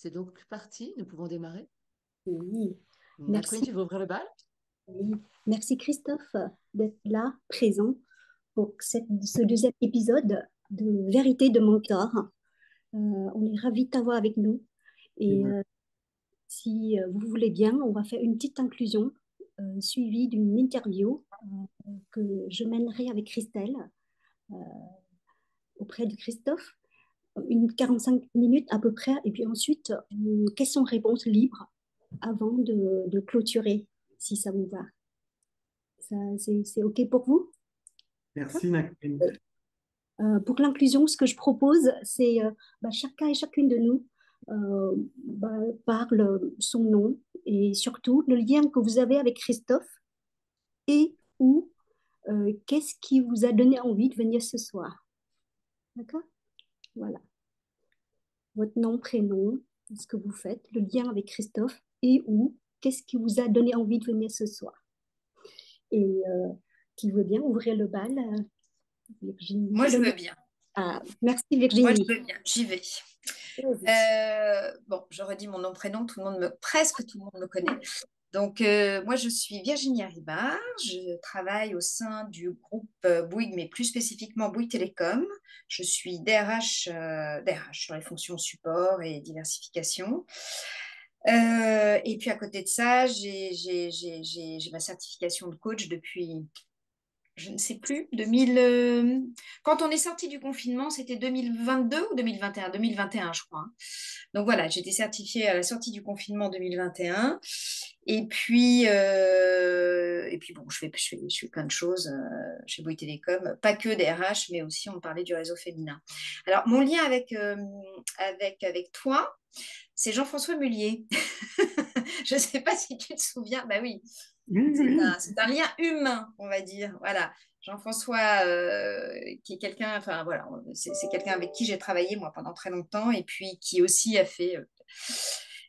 C'est donc parti, nous pouvons démarrer. Oui, Nacqueline, merci. tu veux ouvrir le bal? Oui. Merci Christophe d'être là, présent pour ce deuxième épisode de Vérité de Mentor. On est ravis de t'avoir avec nous. Et si vous voulez bien, on va faire une petite inclusion suivie d'une interview que je mènerai avec Christelle euh, auprès de Christophe. Une 45 minutes à peu près. Et puis ensuite, une question-réponse libre avant de clôturer, si ça vous va. C'est OK pour vous? D'accord. Merci, Nacqueline. Pour l'inclusion, ce que je propose, c'est chacun et chacune de nous parle son nom et surtout le lien que vous avez avec Christophe et ou qu'est-ce qui vous a donné envie de venir ce soir. D'accord? Voilà. Votre nom, prénom, ce que vous faites, le lien avec Christophe et ou qu'est-ce qui vous a donné envie de venir ce soir. Et qui veut bien ouvrir le bal, Virginie. Moi, je veux bien. Ah, merci Moi, je Virginie. veux bien. J'y vais. Bon, je redis mon nom, prénom. Presque tout le monde me connaît. Donc, moi, je suis Virginie Ribard. Je travaille au sein du groupe Bouygues, mais plus spécifiquement Bouygues Télécom. Je suis DRH sur les fonctions support et diversification. Et puis, à côté de ça, j'ai ma certification de coach depuis je ne sais plus, quand on est sorti du confinement, c'était 2022 ou 2021? 2021, je crois. Donc voilà, j'étais certifiée à la sortie du confinement 2021. Et puis bon, je fais plein de choses chez Bouygues Télécom, pas que des RH, mais aussi on parlait du réseau féminin. Alors, mon lien avec toi, c'est Jean-François Mullier. Je ne sais pas si tu te souviens. Bah oui, c'est un lien humain, on va dire. Voilà. Jean-François, qui est quelqu'un, enfin voilà, c'est quelqu'un avec qui j'ai travaillé moi pendant très longtemps et puis qui aussi a fait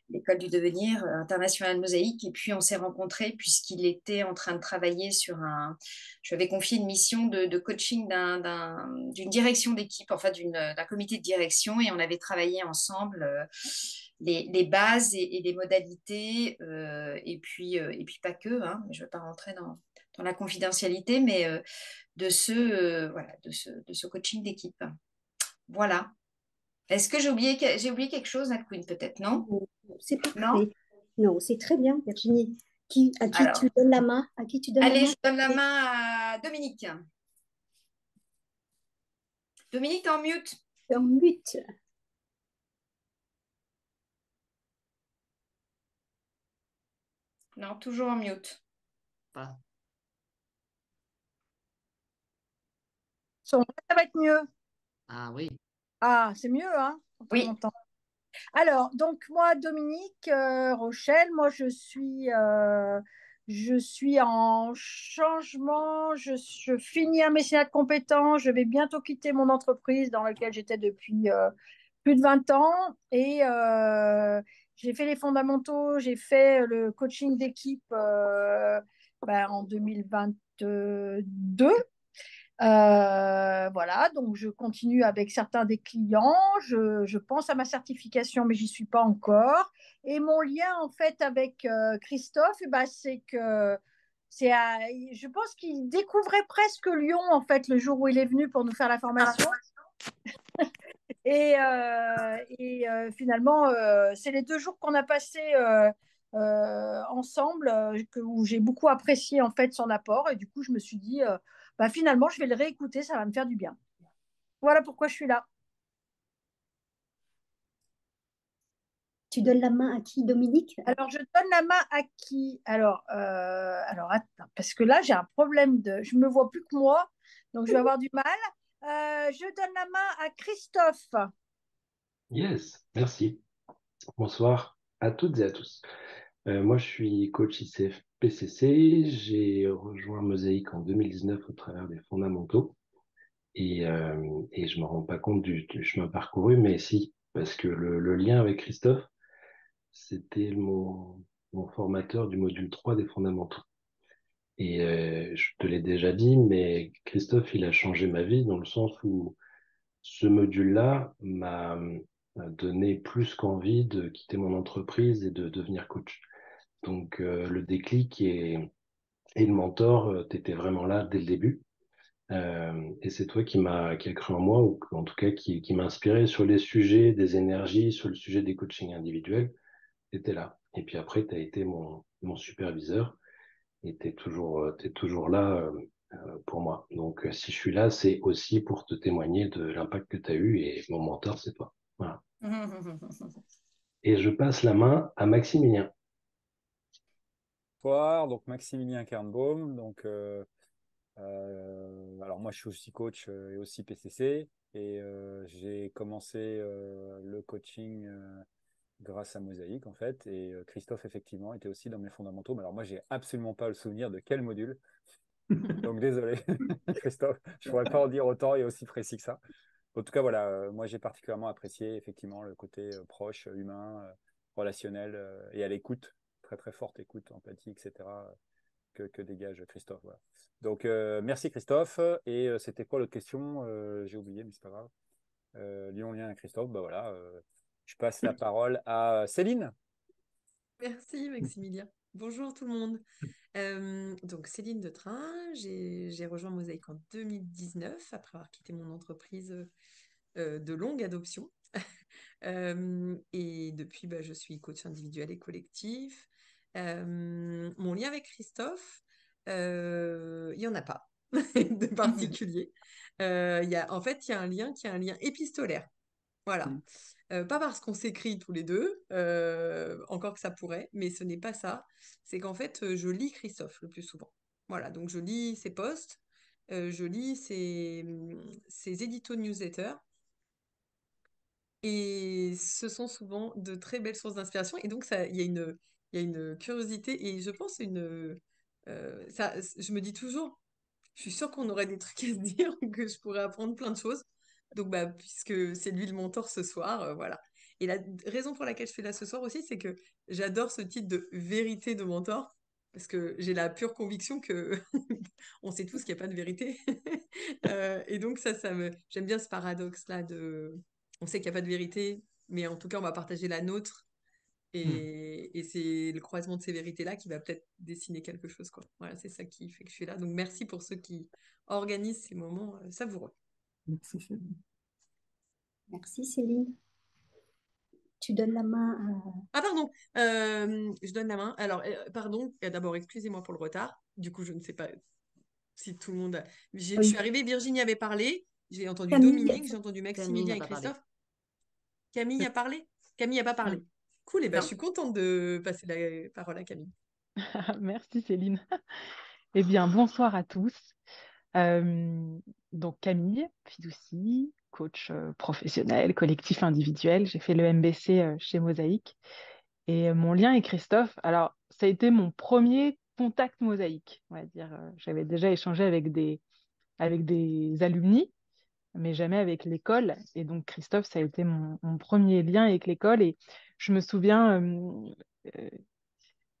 l'école du devenir international Mosaïque. Et puis on s'est rencontrés puisqu'il était en train de travailler sur un. Je lui avais confié une mission de coaching d'une direction d'équipe, enfin d'un comité de direction, et on avait travaillé ensemble. Les bases et les modalités, et puis pas que, hein, je ne vais pas rentrer dans la confidentialité, mais voilà, de ce coaching d'équipe. Voilà. Est-ce que j'ai oublié quelque chose, Nat Queen, peut-être, non? Non, c'est Non? parfait. Non, c'est très bien, Virginie. À qui Alors, tu donnes la main? À qui tu donnes la allez, main? je donne la main à Dominique. Dominique, t'es en mute. En mute. Non, toujours en mute. Pas. Ça va être mieux. Ah oui. Ah, c'est mieux, hein, quand on Oui. m'entend. Alors, donc moi, Dominique Rochelle, moi je suis en changement, je finis un mécénat de compétences, je vais bientôt quitter mon entreprise dans laquelle j'étais depuis plus de 20 ans et j'ai fait les fondamentaux, j'ai fait le coaching d'équipe en 2022. Voilà, donc je continue avec certains des clients. Je pense à ma certification, mais j'y suis pas encore. Et mon lien en fait avec Christophe, c'est que je pense qu'il découvrait presque Lyon en fait le jour où il est venu pour nous faire la formation. Finalement, c'est les 2 jours qu'on a passés ensemble où j'ai beaucoup apprécié en fait son apport. Et du coup, je me suis dit, finalement, je vais le réécouter, ça va me faire du bien. Voilà pourquoi je suis là. Tu donnes la main à qui, Dominique? Alors, je donne la main à qui? Alors, attends, parce que là, j'ai un problème je me vois plus que moi, donc je vais avoir du mal. Je donne la main à Christophe. Yes, merci. Bonsoir à toutes et à tous. Moi, je suis coach ICF PCC. J'ai rejoint Mosaïque en 2019 au travers des fondamentaux et je me rends pas compte du chemin parcouru, mais si, parce que le lien avec Christophe, c'était mon formateur du module 3 des fondamentaux. Et je te l'ai déjà dit, mais Christophe, il a changé ma vie dans le sens où ce module-là donné plus qu'envie de quitter mon entreprise et de devenir coach. Donc, le déclic et le mentor, tu étais vraiment là dès le début. Et c'est toi qui a cru en moi, ou en tout cas qui m'a inspiré sur les sujets des énergies, sur le sujet des coachings individuels. Tu étais là. Et puis après, tu as été mon superviseur et t'es toujours là pour moi. Donc, si je suis là, c'est aussi pour te témoigner de l'impact que tu as eu et mon mentor, c'est toi. Voilà. Et je passe la main à Maximilien. Bonsoir, donc Maximilien Kernbaum. Alors moi je suis aussi coach et aussi PCC et j'ai commencé le coaching grâce à Mosaïque en fait et Christophe effectivement était aussi dans mes fondamentaux. Mais alors moi j'ai absolument pas le souvenir de quel module, donc désolé Christophe, je pourrais pas en dire autant et aussi précis que ça. En tout cas voilà, moi j'ai particulièrement apprécié effectivement le côté proche, humain, relationnel et à l'écoute, très très forte écoute, empathie, etc. Que dégage Christophe. Voilà. Donc, merci Christophe. Et c'était quoi l'autre question? J'ai oublié, mais c'est pas grave. Lyon, lien à Christophe. Bah voilà, je passe la parole à Céline. Merci Maximilien. Bonjour tout le monde. Donc Céline de Train, j'ai rejoint Mosaïque en 2019 après avoir quitté mon entreprise de longue adoption. Et depuis, je suis coach individuel et collectif. Mon lien avec Christophe, il n'y en a pas de particulier. En fait, il y a un lien qui est un lien épistolaire. Voilà. Pas parce qu'on s'écrit tous les deux, encore que ça pourrait, mais ce n'est pas ça. C'est qu'en fait, je lis Christophe le plus souvent. Voilà, donc je lis ses posts, je lis ses éditos newsletters, et ce sont souvent de très belles sources d'inspiration. Et donc, il y a une curiosité, et je pense je me dis toujours, je suis sûre qu'on aurait des trucs à se dire, que je pourrais apprendre plein de choses. Donc, puisque c'est lui le mentor ce soir, voilà. Et la raison pour laquelle je fais là ce soir aussi, c'est que j'adore ce titre de vérité de mentor, parce que j'ai la pure conviction que on sait tous qu'il n'y a pas de vérité. Et donc j'aime bien ce paradoxe-là on sait qu'il n'y a pas de vérité, mais en tout cas, on va partager la nôtre. Et c'est le croisement de ces vérités-là qui va peut-être dessiner quelque chose, quoi. Voilà, c'est ça qui fait que je suis là. Donc, merci pour ceux qui organisent ces moments savoureux. Merci, Céline. Merci Céline. Tu donnes la main à... Ah, pardon, je donne la main. Alors, pardon, d'abord, excusez-moi pour le retard. Du coup, je ne sais pas si tout le monde. Je suis Oui, arrivée, Virginie avait parlé. J'ai entendu Camille. Dominique, j'ai entendu Camille Maximilien n'a et pas parlé. Christophe. Camille a parlé? Camille n'a pas parlé. Cool, et je Non. suis contente de passer la parole à Camille. Merci Céline. Eh bien, bonsoir à tous. Donc Camille Fidouci, coach professionnel, collectif individuel. J'ai fait le MBC chez Mosaïque. Et mon lien avec Christophe, alors ça a été mon premier contact Mosaïque, on va dire. J'avais déjà échangé avec des alumni, mais jamais avec l'école. Et donc Christophe, ça a été mon premier lien avec l'école. Et je me souviens, euh,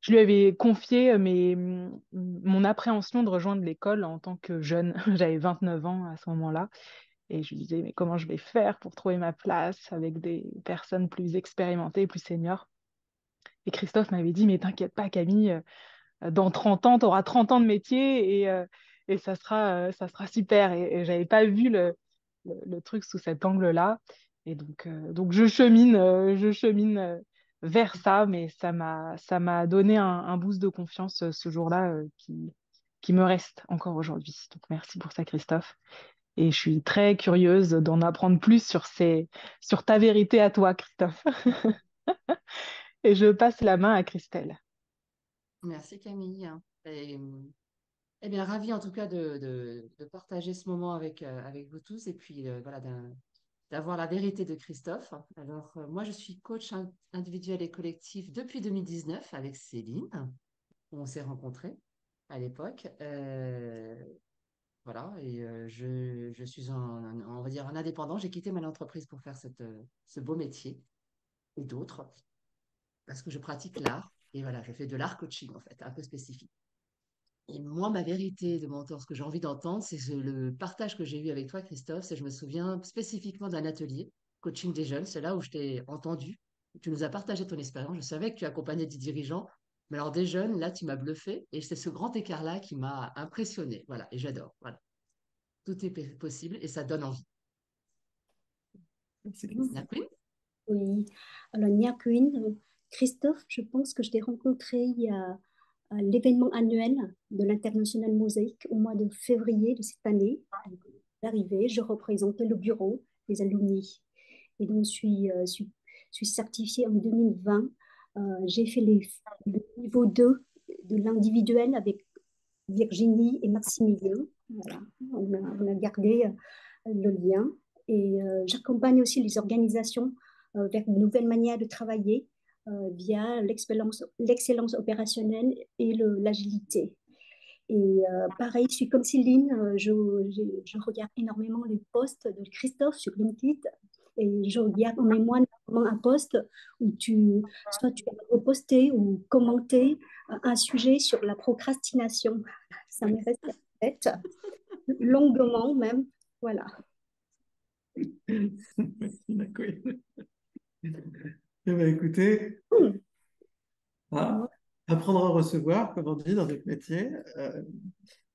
je lui avais confié mon appréhension de rejoindre l'école en tant que jeune. J'avais 29 ans à ce moment-là. Et je lui disais, mais comment je vais faire pour trouver ma place avec des personnes plus expérimentées, plus seniors? Et Christophe m'avait dit, mais t'inquiète pas, Camille, dans 30 ans, tu auras 30 ans de métier et ça sera super. Et j'avais pas vu le truc sous cet angle-là. Et donc je chemine vers ça, mais ça m'a donné un boost de confiance ce jour-là qui me reste encore aujourd'hui. Donc merci pour ça, Christophe. Et je suis très curieuse d'en apprendre plus sur ta vérité à toi, Christophe. Et je passe la main à Christelle. Merci, Camille. Et, eh bien, ravi en tout cas de partager ce moment avec vous tous et puis voilà, d'avoir la vérité de Christophe. Alors, moi, je suis coach individuel et collectif depuis 2019 avec Céline. On s'est rencontrés à l'époque. Voilà, et je suis on va dire un indépendant. J'ai quitté mon entreprise pour faire ce beau métier et d'autres parce que je pratique l'art. Et voilà, je fais de l'art coaching en fait, un peu spécifique. Et moi, ma vérité de mentor, ce que j'ai envie d'entendre, c'est le partage que j'ai eu avec toi, Christophe. C'est je me souviens spécifiquement d'un atelier coaching des jeunes. C'est là où je t'ai entendu. Tu nous as partagé ton expérience. Je savais que tu accompagnais des dirigeants. Mais alors, des jeunes, là, tu m'as bluffé. Et c'est ce grand écart-là qui m'a impressionné. Voilà. Et j'adore. Voilà. Tout est possible et ça donne envie. Merci, Christophe. La Queen? Oui, alors Nia Queen, Christophe, je pense que je t'ai rencontré il y a à l'événement annuel de l'International Mosaïque au mois de février de cette année. Donc, l'arrivée, je représentais le bureau des alumni. Et donc, je suis certifiée en 2020. J'ai fait le niveau 2 de l'individuel avec Virginie et Maximilien. Voilà. On a gardé le lien. Et j'accompagne aussi les organisations vers de nouvelles manières de travailler via l'excellence opérationnelle et l'agilité. Et pareil, je suis comme Céline, je regarde énormément les posts de Christophe sur LinkedIn et je regarde en mémoire un post où soit tu as reposté ou commenté un sujet sur la procrastination. Ça me reste en tête, longuement même. Voilà. Merci, la Queen. Eh bien, écoutez, ah, apprendre à recevoir, comme on dit dans notre métier.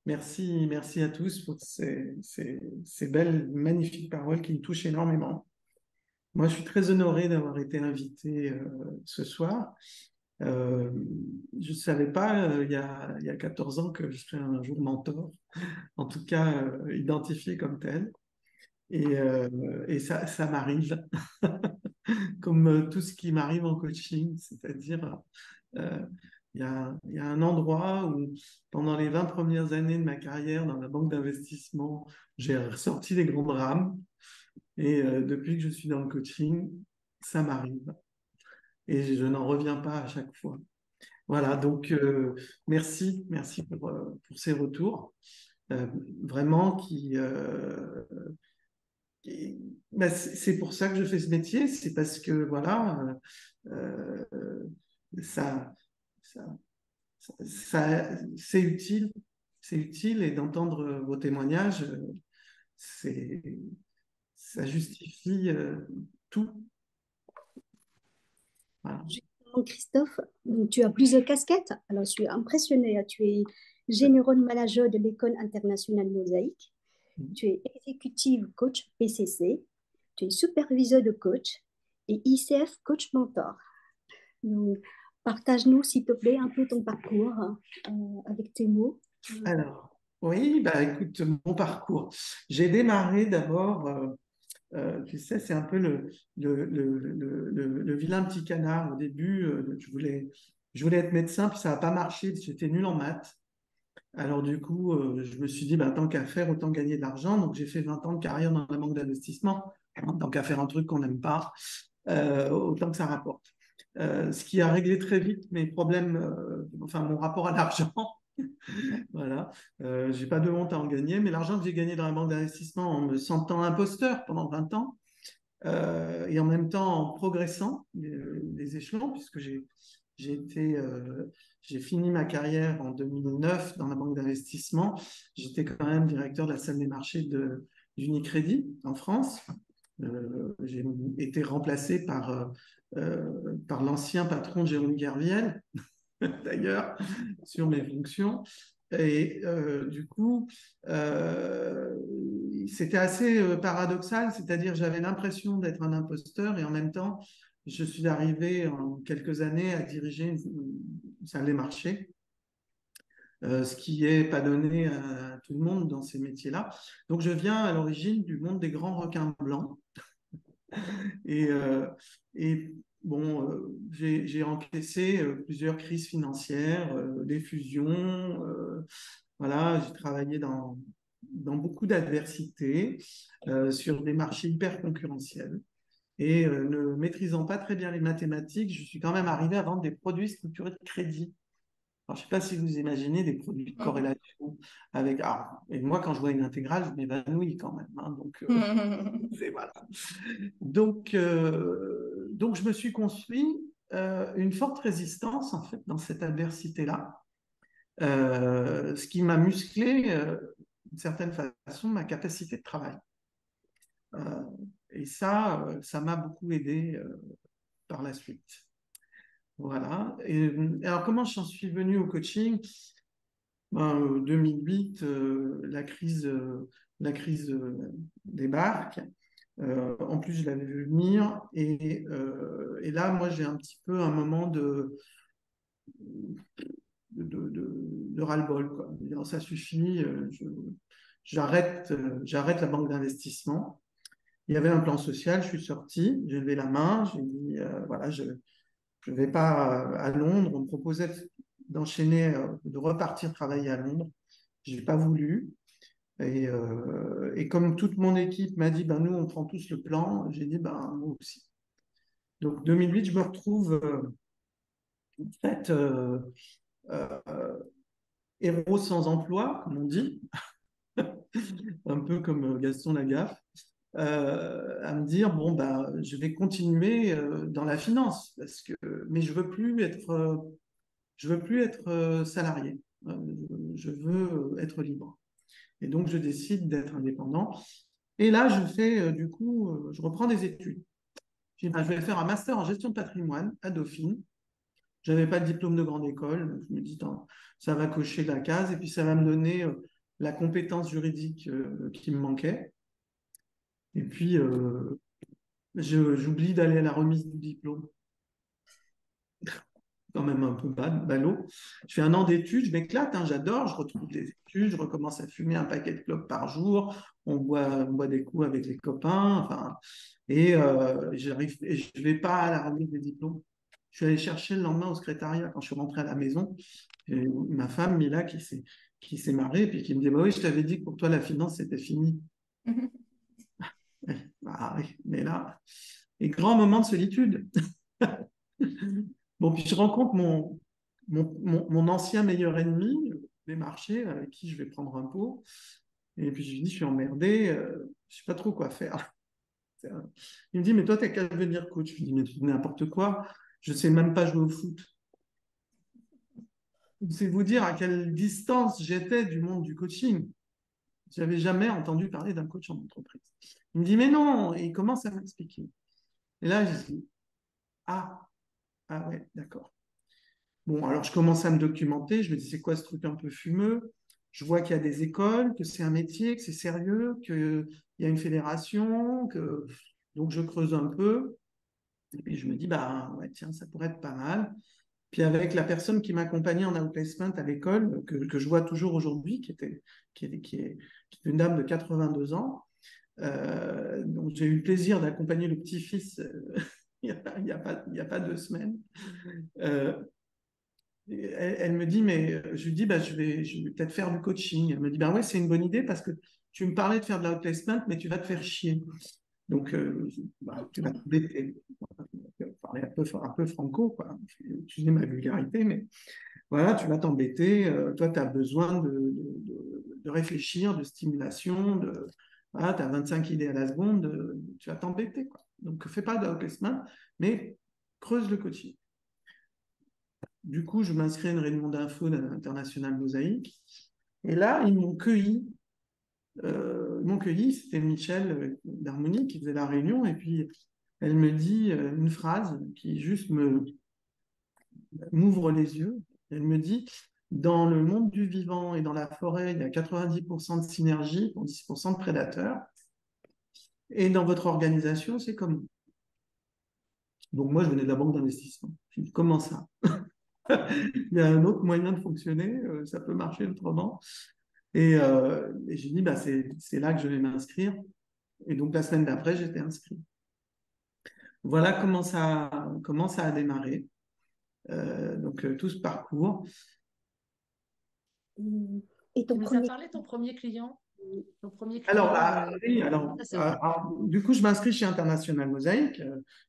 Merci à tous pour ces belles, magnifiques paroles qui me touchent énormément. Moi, je suis très honoré d'avoir été invité ce soir. Je ne savais pas il y a 14 ans que je serais un jour mentor, en tout cas identifié comme tel. Et ça m'arrive, comme tout ce qui m'arrive en coaching, c'est-à-dire il y a un endroit où, pendant les 20 premières années de ma carrière dans la banque d'investissement, j'ai ressorti des grands drames. Et depuis que je suis dans le coaching, ça m'arrive. Et je n'en reviens pas à chaque fois. Voilà, donc merci pour ces retours. Vraiment, bah, c'est pour ça que je fais ce métier, c'est parce que voilà, euh, ça, ça, c'est utile et d'entendre vos témoignages, c'est, ça justifie tout. Voilà. Justement, Christophe, donc, tu as plusieurs casquettes. Alors, je suis impressionnée. Tu es General Manager de l'École internationale Mosaïque. Tu es Executive Coach PCC. Tu es superviseur de coach et ICF Coach Mentor. Donc, partage-nous, s'il te plaît, un peu ton parcours avec tes mots. Alors, oui, bah, écoute, mon parcours. J'ai démarré d'abord, tu sais, c'est un peu le vilain petit canard. Au début, je voulais être médecin, puis ça n'a pas marché, j'étais nul en maths. Alors du coup, je me suis dit, bah, tant qu'à faire, autant gagner de l'argent. Donc j'ai fait 20 ans de carrière dans la banque d'investissement. Tant qu'à faire un truc qu'on n'aime pas, autant que ça rapporte. Ce qui a réglé très vite mes problèmes, enfin mon rapport à l'argent. Voilà. J'ai pas de honte à en gagner, mais l'argent que j'ai gagné dans la banque d'investissement en me sentant imposteur pendant 20 ans, et en même temps en progressant les échelons, puisque j'ai fini ma carrière en 2009 dans la banque d'investissement. J'étais quand même directeur de la salle des marchés d'Unicredit en France. J'ai été remplacé par l'ancien patron Jérôme Kerviel, d'ailleurs, sur mes fonctions. Et du coup, c'était assez paradoxal, c'est-à-dire j'avais l'impression d'être un imposteur et en même temps, je suis arrivé en quelques années à diriger une salle des marchés, ce qui n'est pas donné à tout le monde dans ces métiers-là. Donc je viens à l'origine du monde des grands requins blancs. Et, bon, j'ai encaissé plusieurs crises financières, des fusions. Voilà, j'ai travaillé dans beaucoup d'adversités, sur des marchés hyper concurrentiels. Et ne maîtrisant pas très bien les mathématiques, je suis quand même arrivé à vendre des produits structurés de crédit. Alors, je ne sais pas si vous imaginez des produits de corrélation avec. Alors, et moi, quand je vois une intégrale, je m'évanouis quand même. Hein, donc, voilà. Donc, je me suis construit une forte résistance en fait dans cette adversité-là, ce qui m'a musclé d'une certaine façon ma capacité de travail. et ça m'a beaucoup aidé par la suite. Voilà. Et alors, comment j'en suis venue au coaching? 2008, la crise débarque. En plus, je l'avais vu venir. Et là, moi, j'ai un petit peu un moment de ras-le-bol, quoi. Alors, ça suffit, j'arrête la banque d'investissement. Il y avait un plan social, je suis sorti, j'ai levé la main, j'ai dit, voilà, je ne vais pas à Londres. On me proposait d'enchaîner, de repartir travailler à Londres. Je n'ai pas voulu. Et comme toute mon équipe m'a dit, ben, nous, on prend tous le plan, j'ai dit, ben, moi aussi. Donc, 2008, je me retrouve en fait héros sans emploi, comme on dit, un peu comme Gaston Lagaffe, à me dire, bon, ben, je vais continuer dans la finance, mais je veux plus être salarié. Je veux être libre. Et donc, je décide d'être indépendant. Et là, je reprends des études. Je dis, ben, je vais faire un master en gestion de patrimoine à Dauphine. Je n'avais pas de diplôme de grande école. Donc je me dis, ça va cocher la case et puis ça va me donner la compétence juridique qui me manquait. Et puis, j'oublie d'aller à la remise du diplôme. Quand même un peu ballot. Je fais un an d'études, je m'éclate, hein, j'adore, je retrouve des études, je recommence à fumer un paquet de clopes par jour, on boit des coups avec les copains, enfin, et je ne vais pas à la remise des diplômes. Je suis allé chercher le lendemain au secrétariat quand je suis rentré à la maison. Et ma femme, Mila, qui s'est marrée, puis qui me dit, bah oui, je t'avais dit que pour toi, la finance, c'était fini. Bah oui, mais là, et grand moment de solitude. Bon, puis je rencontre mon ancien meilleur ennemi des marchés avec qui je vais prendre un pot. Et puis je lui dis, je suis emmerdé, je ne sais pas trop quoi faire. Il me dit, mais toi, tu n'as qu'à devenir coach. Je lui dis, mais n'importe quoi, je ne sais même pas jouer au foot. C'est vous dire à quelle distance j'étais du monde du coaching. Je n'avais jamais entendu parler d'un coach en entreprise. Il me dit, mais non, et il commence à m'expliquer. Et là, je dis, ah ouais, d'accord. Bon, alors je commence à me documenter, je me dis, c'est quoi ce truc un peu fumeux? Je vois qu'il y a des écoles, que c'est un métier, que c'est sérieux, qu'il y a une fédération, donc je creuse un peu. Et puis je me dis, bah ouais, tiens, ça pourrait être pas mal. Puis avec la personne qui m'accompagnait en outplacement à l'école, que je vois toujours aujourd'hui, qui est une dame de 82 ans, donc j'ai eu le plaisir d'accompagner le petit-fils il n'y a pas 2 semaines. Elle me dit, mais je lui dis, bah, je vais peut-être faire du coaching. Elle me dit, bah ouais, c'est une bonne idée parce que tu me parlais de faire de l'outplacement, mais tu vas te faire chier. Donc, bah, tu vas t'embêter. Parler un peu franco, quoi. Excusez ma vulgarité, mais voilà, tu vas t'embêter. Toi, tu as besoin de réfléchir, de stimulation. Voilà, tu as 25 idées à la seconde, tu vas t'embêter, quoi. Donc, fais pas d'outplacement, mais creuse le coaching. Du coup, je m'inscris à une réunion d'info d'International Mosaïque. Et là, ils m'ont cueilli. C'était Michel d'Harmonie qui faisait la réunion. Et puis, elle me dit une phrase qui juste m'ouvre les yeux. Elle me dit, dans le monde du vivant et dans la forêt, il y a 90% de synergie pour 10% de prédateurs. Et dans votre organisation, c'est comme. Donc, moi, je venais de la banque d'investissement. Je dis, comment ça? Il y a un autre moyen de fonctionner, ça peut marcher autrement. Et j'ai dit, bah, c'est là que je vais m'inscrire. Et donc, la semaine d'après, j'étais inscrit. Voilà comment ça a démarré. Donc, tout ce parcours. Et ton Tu nous as premier... parlé de ton premier client? Ton premier client Alors, oui, du coup, je m'inscris chez International Mosaïque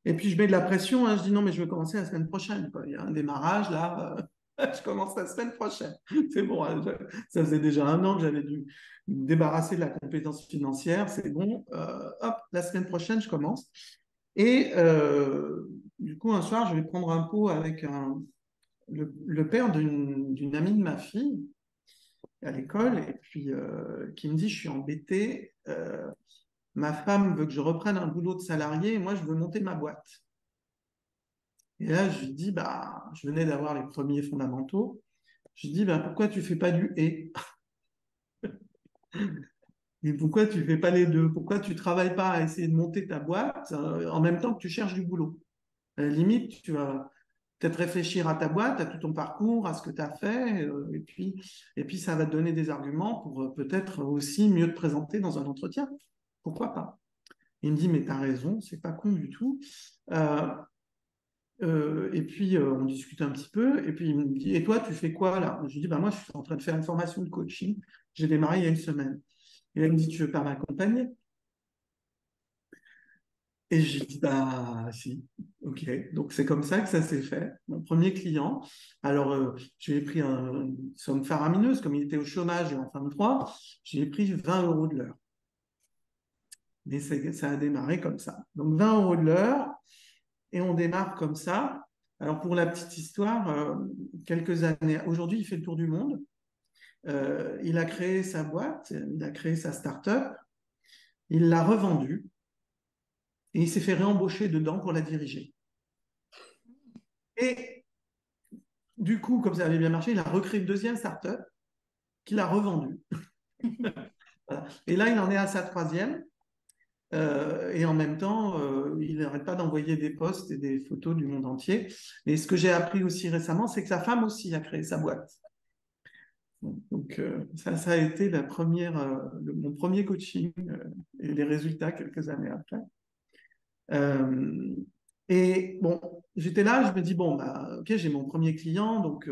et puis je mets de la pression. Hein, je dis non, mais je veux commencer la semaine prochaine, quoi. Il y a un démarrage là. Je commence la semaine prochaine. C'est bon. Hein, ça faisait déjà 1 an que j'avais dû me débarrasser de la compétence financière. C'est bon. Hop, la semaine prochaine, je commence. Et du coup, un soir, je vais prendre un pot avec le père d'une amie de ma fille à l'école et puis qui me dit je suis embêté, ma femme veut que je reprenne un boulot de salarié et moi, je veux monter ma boîte. Et là, je lui dis, bah, je venais d'avoir les premiers fondamentaux. Je lui dis, bah, pourquoi tu fais pas du et? Et pourquoi tu fais pas les deux? Pourquoi tu travailles pas à essayer de monter ta boîte en même temps que tu cherches du boulot? À la limite, tu vas peut-être réfléchir à ta boîte, à tout ton parcours, à ce que tu as fait, et puis ça va te donner des arguments pour peut-être aussi mieux te présenter dans un entretien. Pourquoi pas? Il me dit, mais tu as raison, c'est pas con du tout. Et puis, on discute un petit peu. Et puis, il me dit, et toi, tu fais quoi là? Je lui dis, bah, moi, je suis en train de faire une formation de coaching. J'ai démarré il y a une semaine. Et là, il me dit, tu veux pas m'accompagner? Et j'ai dit, bah, si, ok. Donc, c'est comme ça que ça s'est fait. Mon premier client. Alors, je lui ai pris une somme faramineuse, comme il était au chômage et en fin de droit, j'ai pris 20 euros de l'heure. Mais ça a démarré comme ça. Donc, 20 euros de l'heure. Et on démarre comme ça. Alors, pour la petite histoire, quelques années, aujourd'hui, il fait le tour du monde. Il a créé sa boîte, il a créé sa start-up, il l'a revendue et il s'est fait réembaucher dedans pour la diriger. Et du coup, comme ça avait bien marché, il a recréé une deuxième start-up qu'il a revendue. Voilà. Et là, il en est à sa troisième. Et en même temps, il n'arrête pas d'envoyer des posts et des photos du monde entier. Et ce que j'ai appris aussi récemment, c'est que sa femme aussi a créé sa boîte. Donc, ça a été mon premier coaching et les résultats quelques années après. Et bon, j'étais là, je me dis, bon, bah, ok, j'ai mon premier client, donc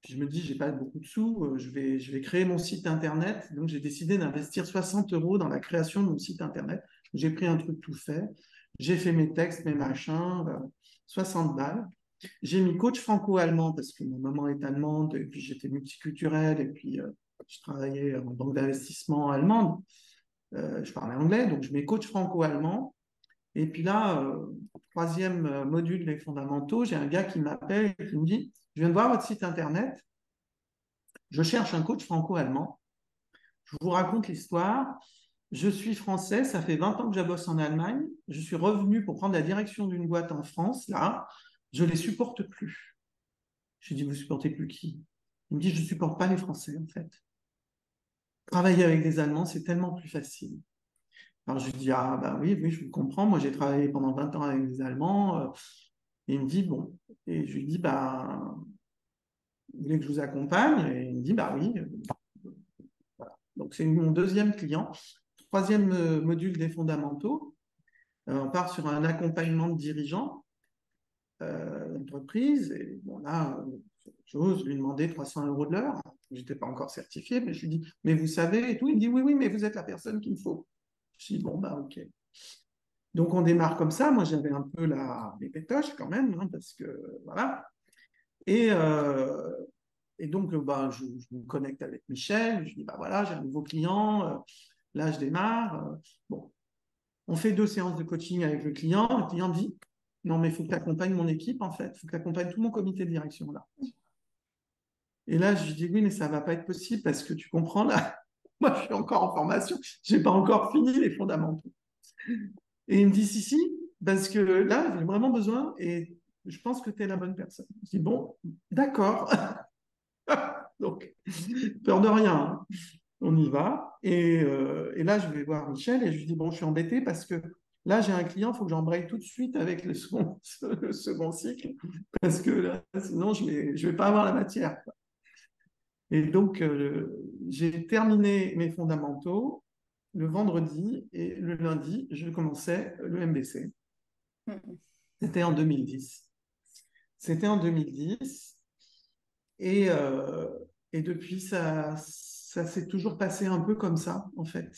je me dis, j'ai pas beaucoup de sous, je vais créer mon site internet. Donc, j'ai décidé d'investir 60 euros dans la création de mon site internet. J'ai pris un truc tout fait, j'ai fait mes textes, mes machins, 60 balles. J'ai mis coach franco-allemand parce que ma maman est allemande et puis j'étais multiculturelle et puis je travaillais en banque d'investissement allemande. Je parlais anglais, donc je mets coach franco-allemand. Et puis là, troisième module des fondamentaux, j'ai un gars qui m'appelle et qui me dit, je viens de voir votre site internet, je cherche un coach franco-allemand, je vous raconte l'histoire, je suis français, ça fait 20 ans que je bosse en Allemagne, je suis revenu pour prendre la direction d'une boîte en France, là, je ne les supporte plus. Je lui dis, vous supportez plus qui? Il me dit, je ne supporte pas les Français, en fait. Travailler avec des Allemands, c'est tellement plus facile. Alors je lui dis, ah bah oui, oui, je vous comprends, moi j'ai travaillé pendant 20 ans avec des Allemands. Et il me dit, bon, et je lui dis, bah, vous voulez que je vous accompagne? Et il me dit, bah oui. Voilà. Donc c'est mon deuxième client. Troisième module des fondamentaux. On part sur un accompagnement de dirigeants d'entreprise. Et bon, là, j'ose lui demander 300 euros de l'heure. Je n'étais pas encore certifié, mais je lui dis, mais vous savez et tout. Il me dit, oui, oui, mais vous êtes la personne qu'il me faut. Je dis, bon, bah, ok. Donc, on démarre comme ça. Moi, j'avais un peu les pétoches quand même, hein, parce que, voilà. Et donc, bah, je me connecte avec Michel. Je dis, bah voilà, j'ai un nouveau client. Là, je démarre. Bon, on fait 2 séances de coaching avec le client. Le client dit, non, mais il faut que tu accompagnes mon équipe, en fait. Il faut que tu accompagnes tout mon comité de direction, là. Et là, je lui dis, oui, mais ça ne va pas être possible parce que tu comprends, là, moi, je suis encore en formation. Je n'ai pas encore fini les fondamentaux. Et il me dit, si, parce que là, j'ai vraiment besoin et je pense que tu es la bonne personne. Je dis, bon, d'accord. Donc, peur de rien, hein. On y va. Et là, je vais voir Michel et je lui dis, bon, je suis embêté parce que là, j'ai un client, il faut que j'embraye tout de suite avec le second cycle parce que là, sinon, je vais pas avoir la matière. Et donc, j'ai terminé mes fondamentaux le vendredi et le lundi, je commençais le MBC. C'était en 2010. C'était en 2010. Et depuis, ça s'est toujours passé un peu comme ça, en fait.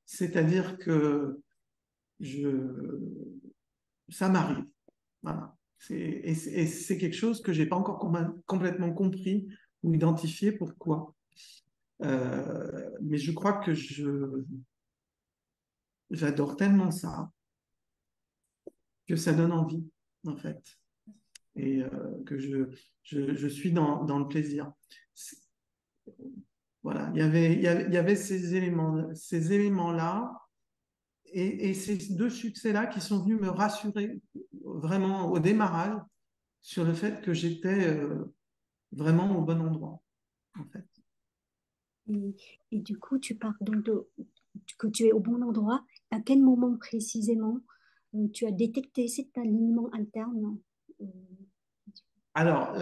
C'est-à-dire que ça m'arrive. Voilà. Et c'est quelque chose que je n'ai pas encore complètement compris ou identifié pourquoi. Mais je crois que j'adore tellement ça que ça donne envie, en fait. Et que je suis dans le plaisir. Voilà, il y avait ces éléments-là et ces deux succès-là qui sont venus me rassurer vraiment au démarrage sur le fait que j'étais vraiment au bon endroit, en fait. Et du coup, tu parles donc que tu es au bon endroit. À quel moment précisément tu as détecté cet alignement interne? euh, Alors,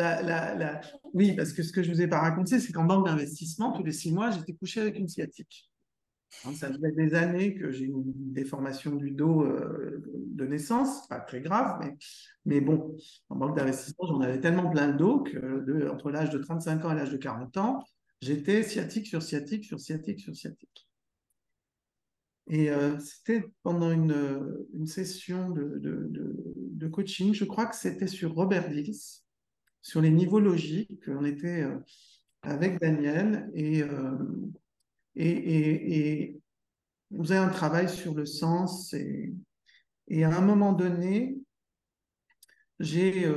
oui, parce que ce que je ne vous ai pas raconté, c'est qu'en banque d'investissement, tous les 6 mois, j'étais couché avec une sciatique. Hein, ça faisait des années que j'ai une déformation du dos de naissance, pas très grave, mais bon, en banque d'investissement, j'en avais tellement plein le dos que entre l'âge de 35 ans et l'âge de 40 ans, j'étais sciatique sur sciatique sur sciatique sur sciatique. Et c'était pendant une session de coaching, je crois que c'était sur Robert Dills, sur les niveaux logiques. On était avec Daniel et on faisait un travail sur le sens. Et à un moment donné, j'ai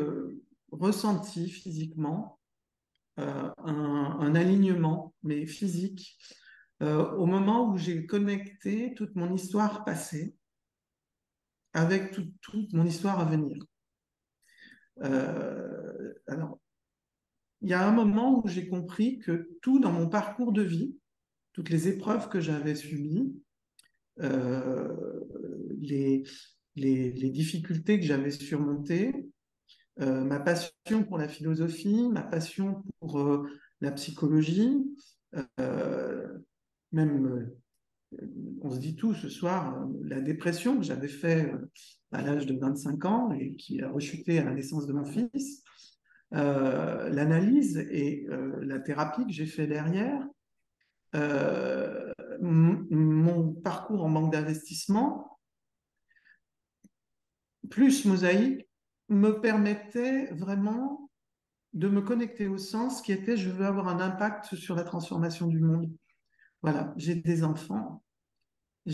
ressenti physiquement un alignement, mais physique, au moment où j'ai connecté toute mon histoire passée avec toute mon histoire à venir. Alors, il y a un moment où j'ai compris que tout dans mon parcours de vie, toutes les épreuves que j'avais subies, euh, les, les difficultés que j'avais surmontées, ma passion pour la philosophie, ma passion pour la psychologie, même, on se dit tout ce soir, la dépression que j'avais fait à l'âge de 25 ans et qui a rechuté à la naissance de mon fils, l'analyse et la thérapie que j'ai fait derrière, mon parcours en banque d'investissement, plus Mosaïque, me permettait vraiment de me connecter au sens qui était je veux avoir un impact sur la transformation du monde. Voilà, j'ai des enfants, on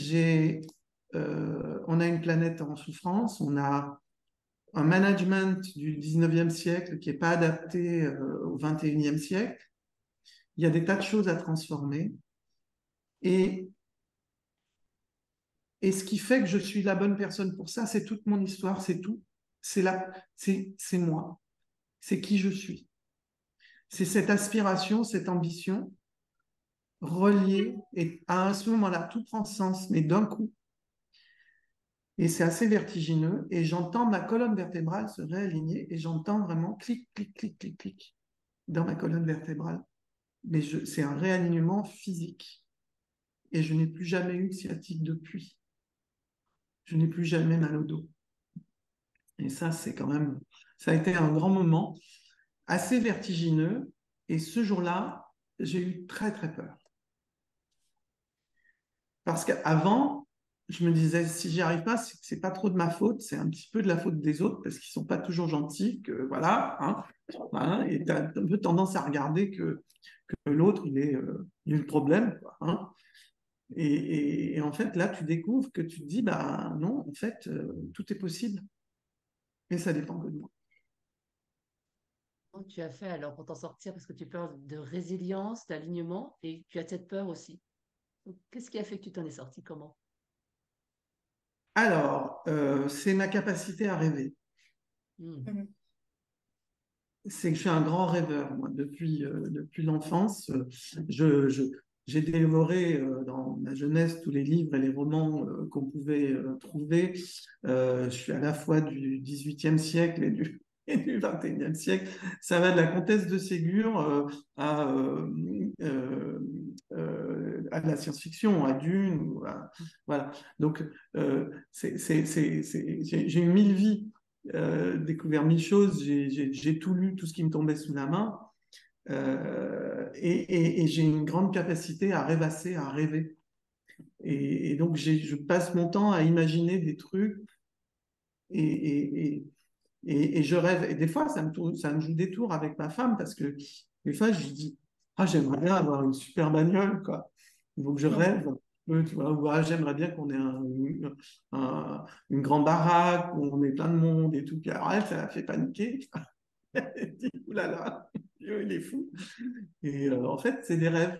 a une planète en souffrance, on a un management du 19e siècle qui n'est pas adapté au 21e siècle. Il y a des tas de choses à transformer. Et ce qui fait que je suis la bonne personne pour ça, c'est toute mon histoire, c'est tout. C'est moi. C'est qui je suis. C'est cette aspiration, cette ambition reliée. Et à ce moment-là, tout prend sens, mais d'un coup. Et c'est assez vertigineux. Et j'entends ma colonne vertébrale se réaligner et j'entends vraiment clic, clic, clic, clic, clic dans ma colonne vertébrale. Mais c'est un réalignement physique. Et je n'ai plus jamais eu de sciatique depuis. Je n'ai plus jamais mal au dos. Et ça, ça a été un grand moment, assez vertigineux. Et ce jour-là, j'ai eu très, très peur. Parce qu'avant, je me disais, si j'y arrive pas, c'est pas trop de ma faute, c'est un petit peu de la faute des autres parce qu'ils sont pas toujours gentils, que voilà, hein, et tu as un peu tendance à regarder que l'autre, il a eu le problème, quoi, hein. Et en fait, là, tu découvres que tu te dis, bah non, en fait, tout est possible. Et ça dépend que de moi. Comment tu as fait alors pour t'en sortir? Parce que tu parles de résilience, d'alignement et tu as cette peur aussi. Donc, qu'est-ce qui a fait que tu t'en es sorti? Comment? Alors, c'est ma capacité à rêver. Hmm. C'est que je suis un grand rêveur, moi, depuis l'enfance. J'ai dévoré dans ma jeunesse tous les livres et les romans qu'on pouvait trouver. Je suis à la fois du XVIIIe siècle et du XXIe siècle. Ça va de la comtesse de Ségur à de la science-fiction, à Dune. Voilà. Donc, j'ai eu 1000 vies. Découvert 1000 choses, j'ai tout lu, tout ce qui me tombait sous la main, et j'ai une grande capacité à rêvasser, à rêver. Et donc, je passe mon temps à imaginer des trucs et je rêve. Et des fois, ça me joue des tours avec ma femme parce que des fois, je dis, ah, j'aimerais bien avoir une super bagnole, quoi. Donc, je rêve. Tu vois, ou, ah, j'aimerais bien qu'on ait une grande baraque où on est plein de monde et tout. Puis alors, elle, ça la fait paniquer. Elle dit, ouh là là, Dieu, il est fou. Et en fait, c'est des rêves.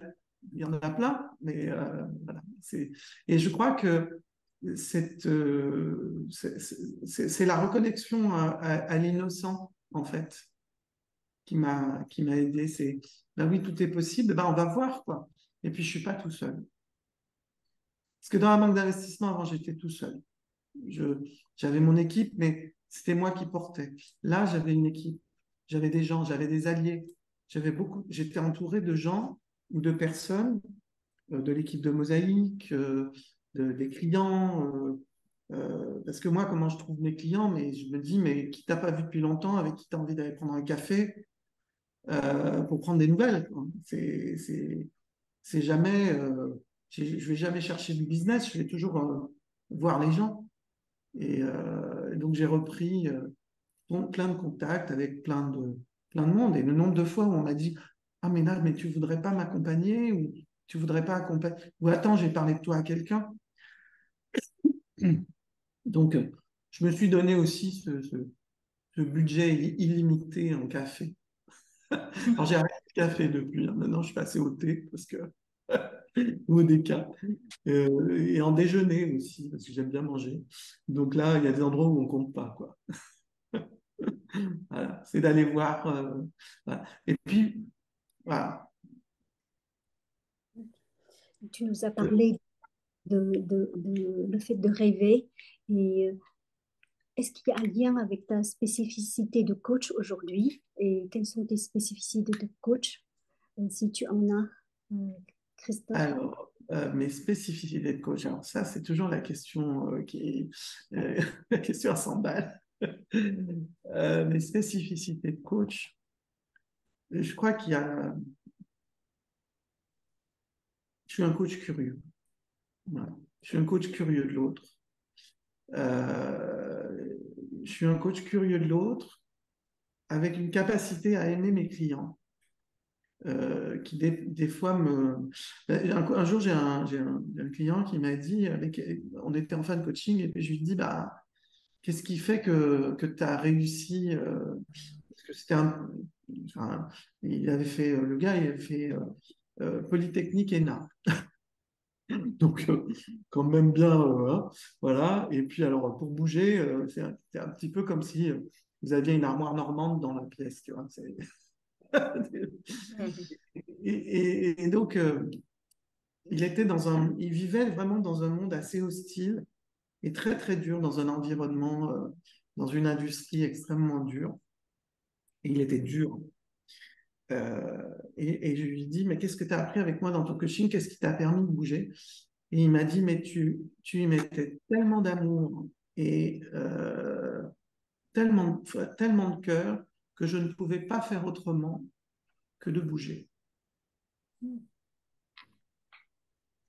Il y en a plein, mais voilà. Et je crois que c'est la reconnexion à l'innocent, en fait, qui m'a aidé. C'est, ben oui, tout est possible, ben on va voir, quoi. Et puis, je suis pas tout seul. Parce que dans la banque d'investissement, avant, j'étais tout seul. J'avais mon équipe, mais c'était moi qui portais. Là, j'avais une équipe, j'avais des gens, j'avais des alliés. J'étais entouré de gens ou de personnes, de l'équipe de Mosaïque, des clients. Parce que moi, comment je trouve mes clients, mais je me dis, mais qui t'a pas vu depuis longtemps, avec qui tu as envie d'aller prendre un café pour prendre des nouvelles, quoi. C'est jamais, je vais jamais chercher du business, je vais toujours voir les gens. Et donc j'ai repris plein de contacts avec plein de monde. Et le nombre de fois où on m'a dit, ah mais là, mais tu voudrais pas m'accompagner ou tu voudrais pas accompagner ou attends, j'ai parlé de toi à quelqu'un. Donc je me suis donné aussi ce budget illimité en café. Alors j'ai arrêté le café depuis, hein. Maintenant je suis passé au thé parce que ou au déca. Et en déjeuner aussi, parce que j'aime bien manger. Donc là, il y a des endroits où on compte pas, quoi. Voilà, c'est d'aller voir. Voilà. Et puis, voilà. Tu nous as parlé le fait de rêver. Et est-ce qu'il y a un lien avec ta spécificité de coach aujourd'hui? Et quelles sont tes spécificités de coach, si tu en as, Christophe? Alors, mes spécificités de coach, alors ça, c'est toujours la question la question à 100 balles. Mes spécificités de coach, je crois je suis un coach curieux. Voilà. Je suis un coach curieux de l'autre. Je suis un coach curieux de l'autre avec une capacité à aimer mes clients. Qui des fois me... Un jour, j'ai un client qui m'a dit, on était en fin de coaching, et puis je lui dis, bah, qu'est-ce qui fait que tu as réussi parce que enfin, il avait fait, le gars, il avait fait Polytechnique ENA. Donc, quand même bien, voilà. Et puis, alors, pour bouger, c'est un petit peu comme si vous aviez une armoire normande dans la pièce, tu vois. Et donc, il vivait vraiment dans un monde assez hostile et très, très dur, dans un environnement, dans une industrie extrêmement dure. Et il était dur. Et je lui dis, mais qu'est-ce que tu as appris avec moi dans ton coaching? Qu'est-ce qui t'a permis de bouger? Et il m'a dit, mais tu y mettais tellement d'amour et tellement de cœur que je ne pouvais pas faire autrement que de bouger.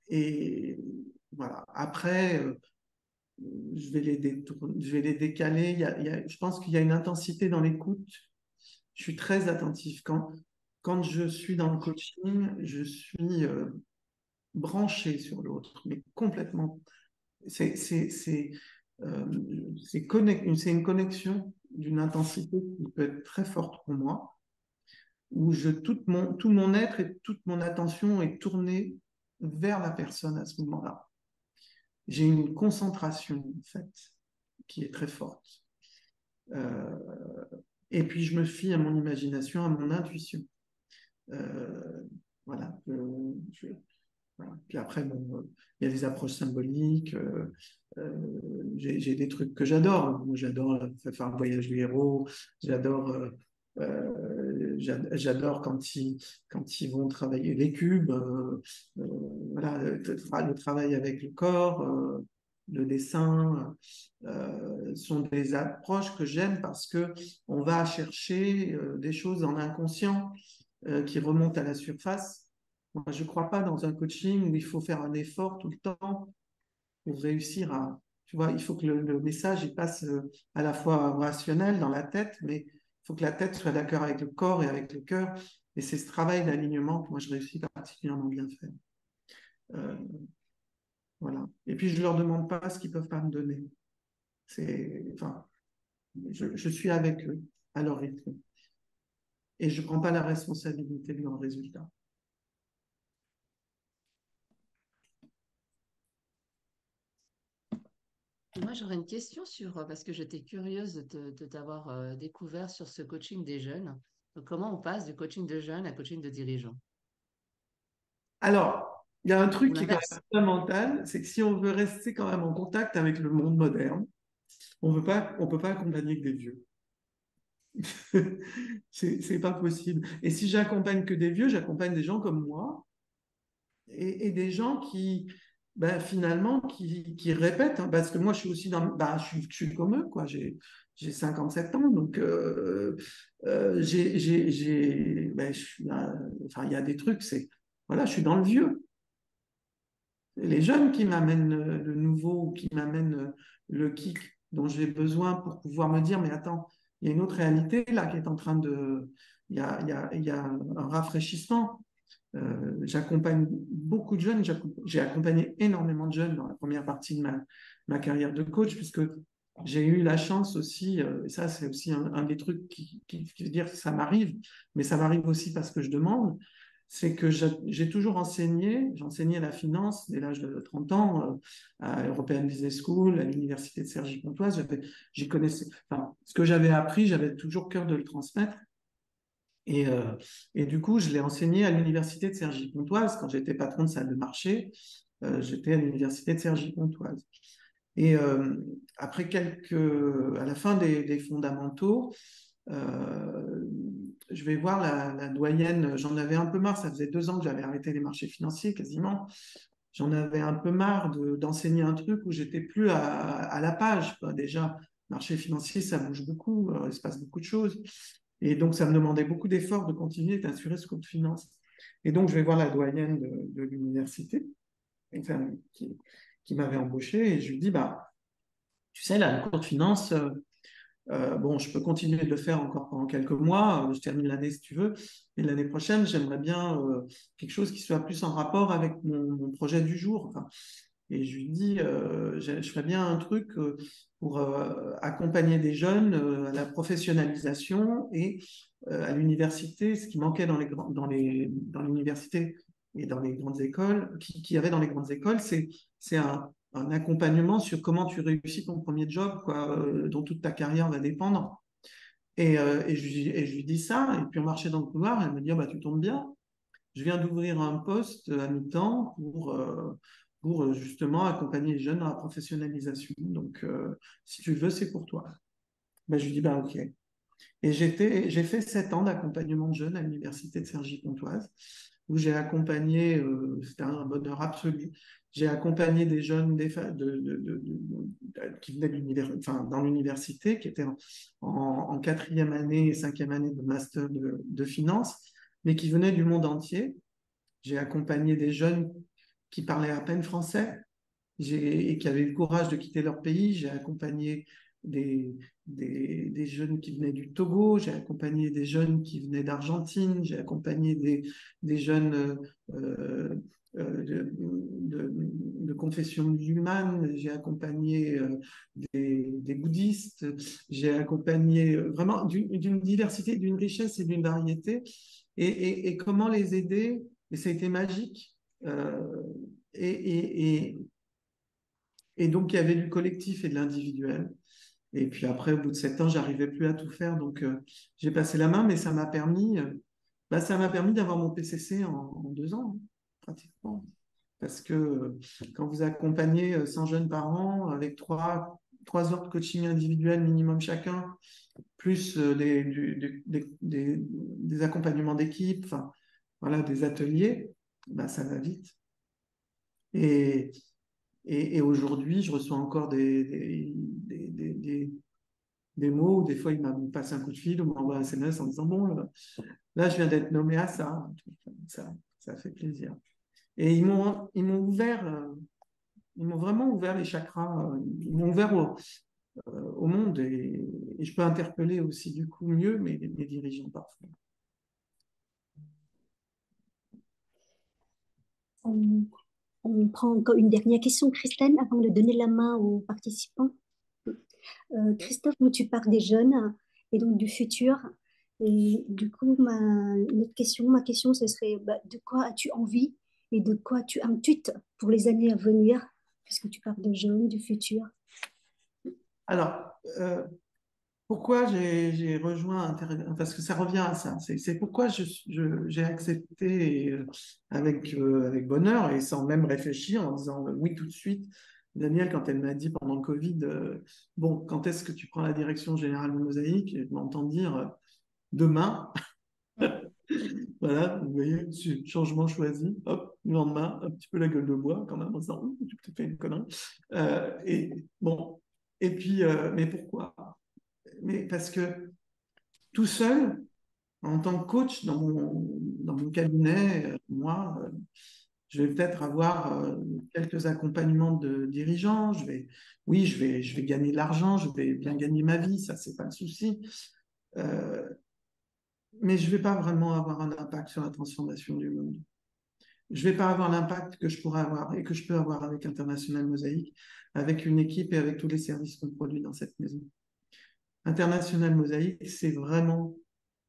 Et voilà. Après, je vais les décaler. Je pense qu'il y a une intensité dans l'écoute. Je suis très attentif. Quand je suis dans le coaching, je suis branché sur l'autre, mais complètement. C'est une connexion d'une intensité qui peut être très forte pour moi, où tout mon être et toute mon attention est tournée vers la personne à ce moment-là. J'ai une concentration, en fait, qui est très forte. Et puis, je me fie à mon imagination, à mon intuition. Voilà. Voilà. Puis après, bon, il y a des approches symboliques. J'ai des trucs que j'adore. Moi, j'adore faire un voyage du héros. J'adore quand ils vont travailler les cubes. Voilà, le travail avec le corps, le dessin, sont des approches que j'aime parce que on va chercher des choses en inconscient qui remontent à la surface. Moi, je ne crois pas dans un coaching où il faut faire un effort tout le temps pour réussir à... Tu vois, il faut que le message il passe à la fois rationnel dans la tête, mais il faut que la tête soit d'accord avec le corps et avec le cœur. Et c'est ce travail d'alignement que moi, je réussis particulièrement bien faire. Voilà. Et puis, je ne leur demande pas ce qu'ils ne peuvent pas me donner. Enfin, je suis avec eux à leur rythme. Et je ne prends pas la responsabilité de leur résultat. moi, j'aurais une question parce que j'étais curieuse de t'avoir découvert sur ce coaching des jeunes. Donc, comment on passe du coaching de jeunes à coaching de dirigeants? Alors, il y a un Ou truc qui est quand l'inverse? même fondamental, c'est que si on veut rester quand même en contact avec le monde moderne, on peut pas accompagner que des vieux. C'est pas possible. Et si j'accompagne que des vieux, j'accompagne des gens comme moi et des gens qui, ben, finalement, qui répètent, hein, parce que moi, je suis aussi je suis comme eux, quoi. J'ai 57 ans, donc ben, enfin, il y a des trucs, voilà, je suis dans le vieux. Les jeunes qui m'amènent le nouveau, qui m'amènent le kick dont j'ai besoin pour pouvoir me dire, mais attends, il y a une autre réalité là qui est en train de... il y a un rafraîchissement. J'accompagne beaucoup de jeunes, j'ai accompagné énormément de jeunes dans la première partie de ma carrière de coach, puisque j'ai eu la chance aussi, et ça c'est aussi un des trucs qui veut dire que ça m'arrive, mais ça m'arrive aussi parce que je demande, c'est que j'ai toujours enseigné, j'ai enseigné la finance dès l'âge de 30 ans à European Business School, à l'université de Cergy-Pontoise. J'y connaissais, enfin, ce que j'avais appris, j'avais toujours cœur de le transmettre. Et, euh, et du coup, je l'ai enseigné à l'université de Cergy-Pontoise. Quand j'étais patron de salle de marché, j'étais à l'université de Cergy-Pontoise. Et à la fin des fondamentaux, euh, je vais voir la doyenne. J'en avais un peu marre. Ça faisait 2 ans que j'avais arrêté les marchés financiers quasiment. J'en avais un peu marre d'enseigner un truc où j'étais plus à la page, quoi. Déjà, marché financier, ça bouge beaucoup, il se passe beaucoup de choses. Et donc, ça me demandait beaucoup d'efforts de continuer d'assurer ce cours de finance. Et donc, je vais voir la doyenne de l'université, enfin, qui m'avait embauché, et je lui dis, bah, tu sais, là, le cours de finance, bon, je peux continuer de le faire encore pendant quelques mois, je termine l'année si tu veux, et l'année prochaine, j'aimerais bien quelque chose qui soit plus en rapport avec mon projet du jour. Enfin, et je lui dis, je ferais bien un truc pour accompagner des jeunes à la professionnalisation et à l'université, ce qui manquait dans l'université et dans les grandes écoles, qui y avait dans les grandes écoles, c'est un accompagnement sur comment tu réussis ton premier job, quoi, dont toute ta carrière va dépendre. Et je lui dis ça, et puis on marchait dans le couloir, et elle me dit, ah, bah, tu tombes bien, je viens d'ouvrir un poste à mi-temps pour justement accompagner les jeunes dans la professionnalisation. Donc, si tu veux, c'est pour toi. Ben, je lui dis, bah, ok. Et j'ai fait 7 ans d'accompagnement de jeunes à l'université de Cergy-Pontoise, où j'ai accompagné, c'était un bonheur absolu, j'ai accompagné des jeunes qui venaient enfin, dans l'université, qui étaient en 4e année et 5e année de master de finance, mais qui venaient du monde entier. J'ai accompagné des jeunes qui parlaient à peine français et qui avaient eu le courage de quitter leur pays. J'ai accompagné des, des jeunes qui venaient du Togo, j'ai accompagné des jeunes qui venaient d'Argentine, j'ai accompagné des jeunes de confession musulmane, j'ai accompagné des bouddhistes, j'ai accompagné vraiment d'une diversité, d'une richesse et d'une variété. Et comment les aider, et ça a été magique. Euh, et, et, et, et donc, il y avait du collectif et de l'individuel. Et puis après, au bout de 7 ans, j'arrivais plus à tout faire. Donc, j'ai passé la main, mais ça m'a permis d'avoir mon PCC en 2 ans, hein, pratiquement. Parce que quand vous accompagnez 100 jeunes par an, avec 3 heures de coaching individuel minimum chacun, plus des accompagnements d'équipe, enfin, voilà, des ateliers, bah, ça va vite. Et, et aujourd'hui, je reçois encore des mots où des fois, il m'a passé un coup de fil ou m'envoie un SMS en disant, bon, là, je viens d'être nommé à ça. Ça fait plaisir. Et ils m'ont vraiment ouvert les chakras, ils m'ont ouvert au monde et je peux interpeller aussi du coup mieux mes dirigeants parfois. On prend encore une dernière question, Christelle, avant de donner la main aux participants. Christophe, nous, tu parles des jeunes et donc du futur. Et du coup, ma question, ce serait bah, de quoi as-tu envie et de quoi tu intuites pour les années à venir, puisque tu parles de jeunes, du futur. Alors, pourquoi j'ai rejoint, parce que ça revient à ça, c'est pourquoi j'ai accepté avec bonheur et sans même réfléchir en disant oui tout de suite. Daniel, quand elle m'a dit pendant le Covid, bon, quand est-ce que tu prends la direction générale de Mosaïque, je m'entends dire demain. Voilà, vous voyez, changement choisi, hop, le lendemain, un petit peu la gueule de bois quand même, en disant, j'ai peut-être fait une connerie. Et bon, et puis, mais pourquoi? Mais parce que tout seul, en tant que coach dans mon cabinet, moi, je vais peut-être avoir quelques accompagnements de dirigeants. Oui, je vais gagner de l'argent, je vais bien gagner ma vie, ça, c'est pas le souci. Euh, mais je vais pas vraiment avoir un impact sur la transformation du monde. Je vais pas avoir l'impact que je pourrais avoir et que je peux avoir avec International Mosaïque, avec une équipe et avec tous les services qu'on produit dans cette maison. International Mosaïque, c'est vraiment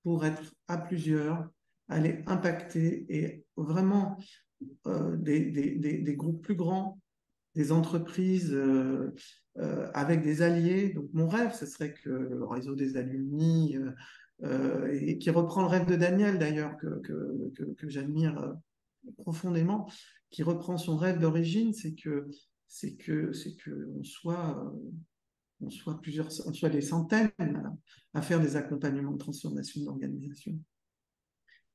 pour être à plusieurs, aller impacter et vraiment des groupes plus grands, des entreprises avec des alliés. Donc mon rêve, ce serait que le réseau des alumni, et qui reprend le rêve de Daniel d'ailleurs, que j'admire profondément, qui reprend son rêve d'origine, c'est que on soit plusieurs, on soit des centaines à faire des accompagnements de transformation d'organisation.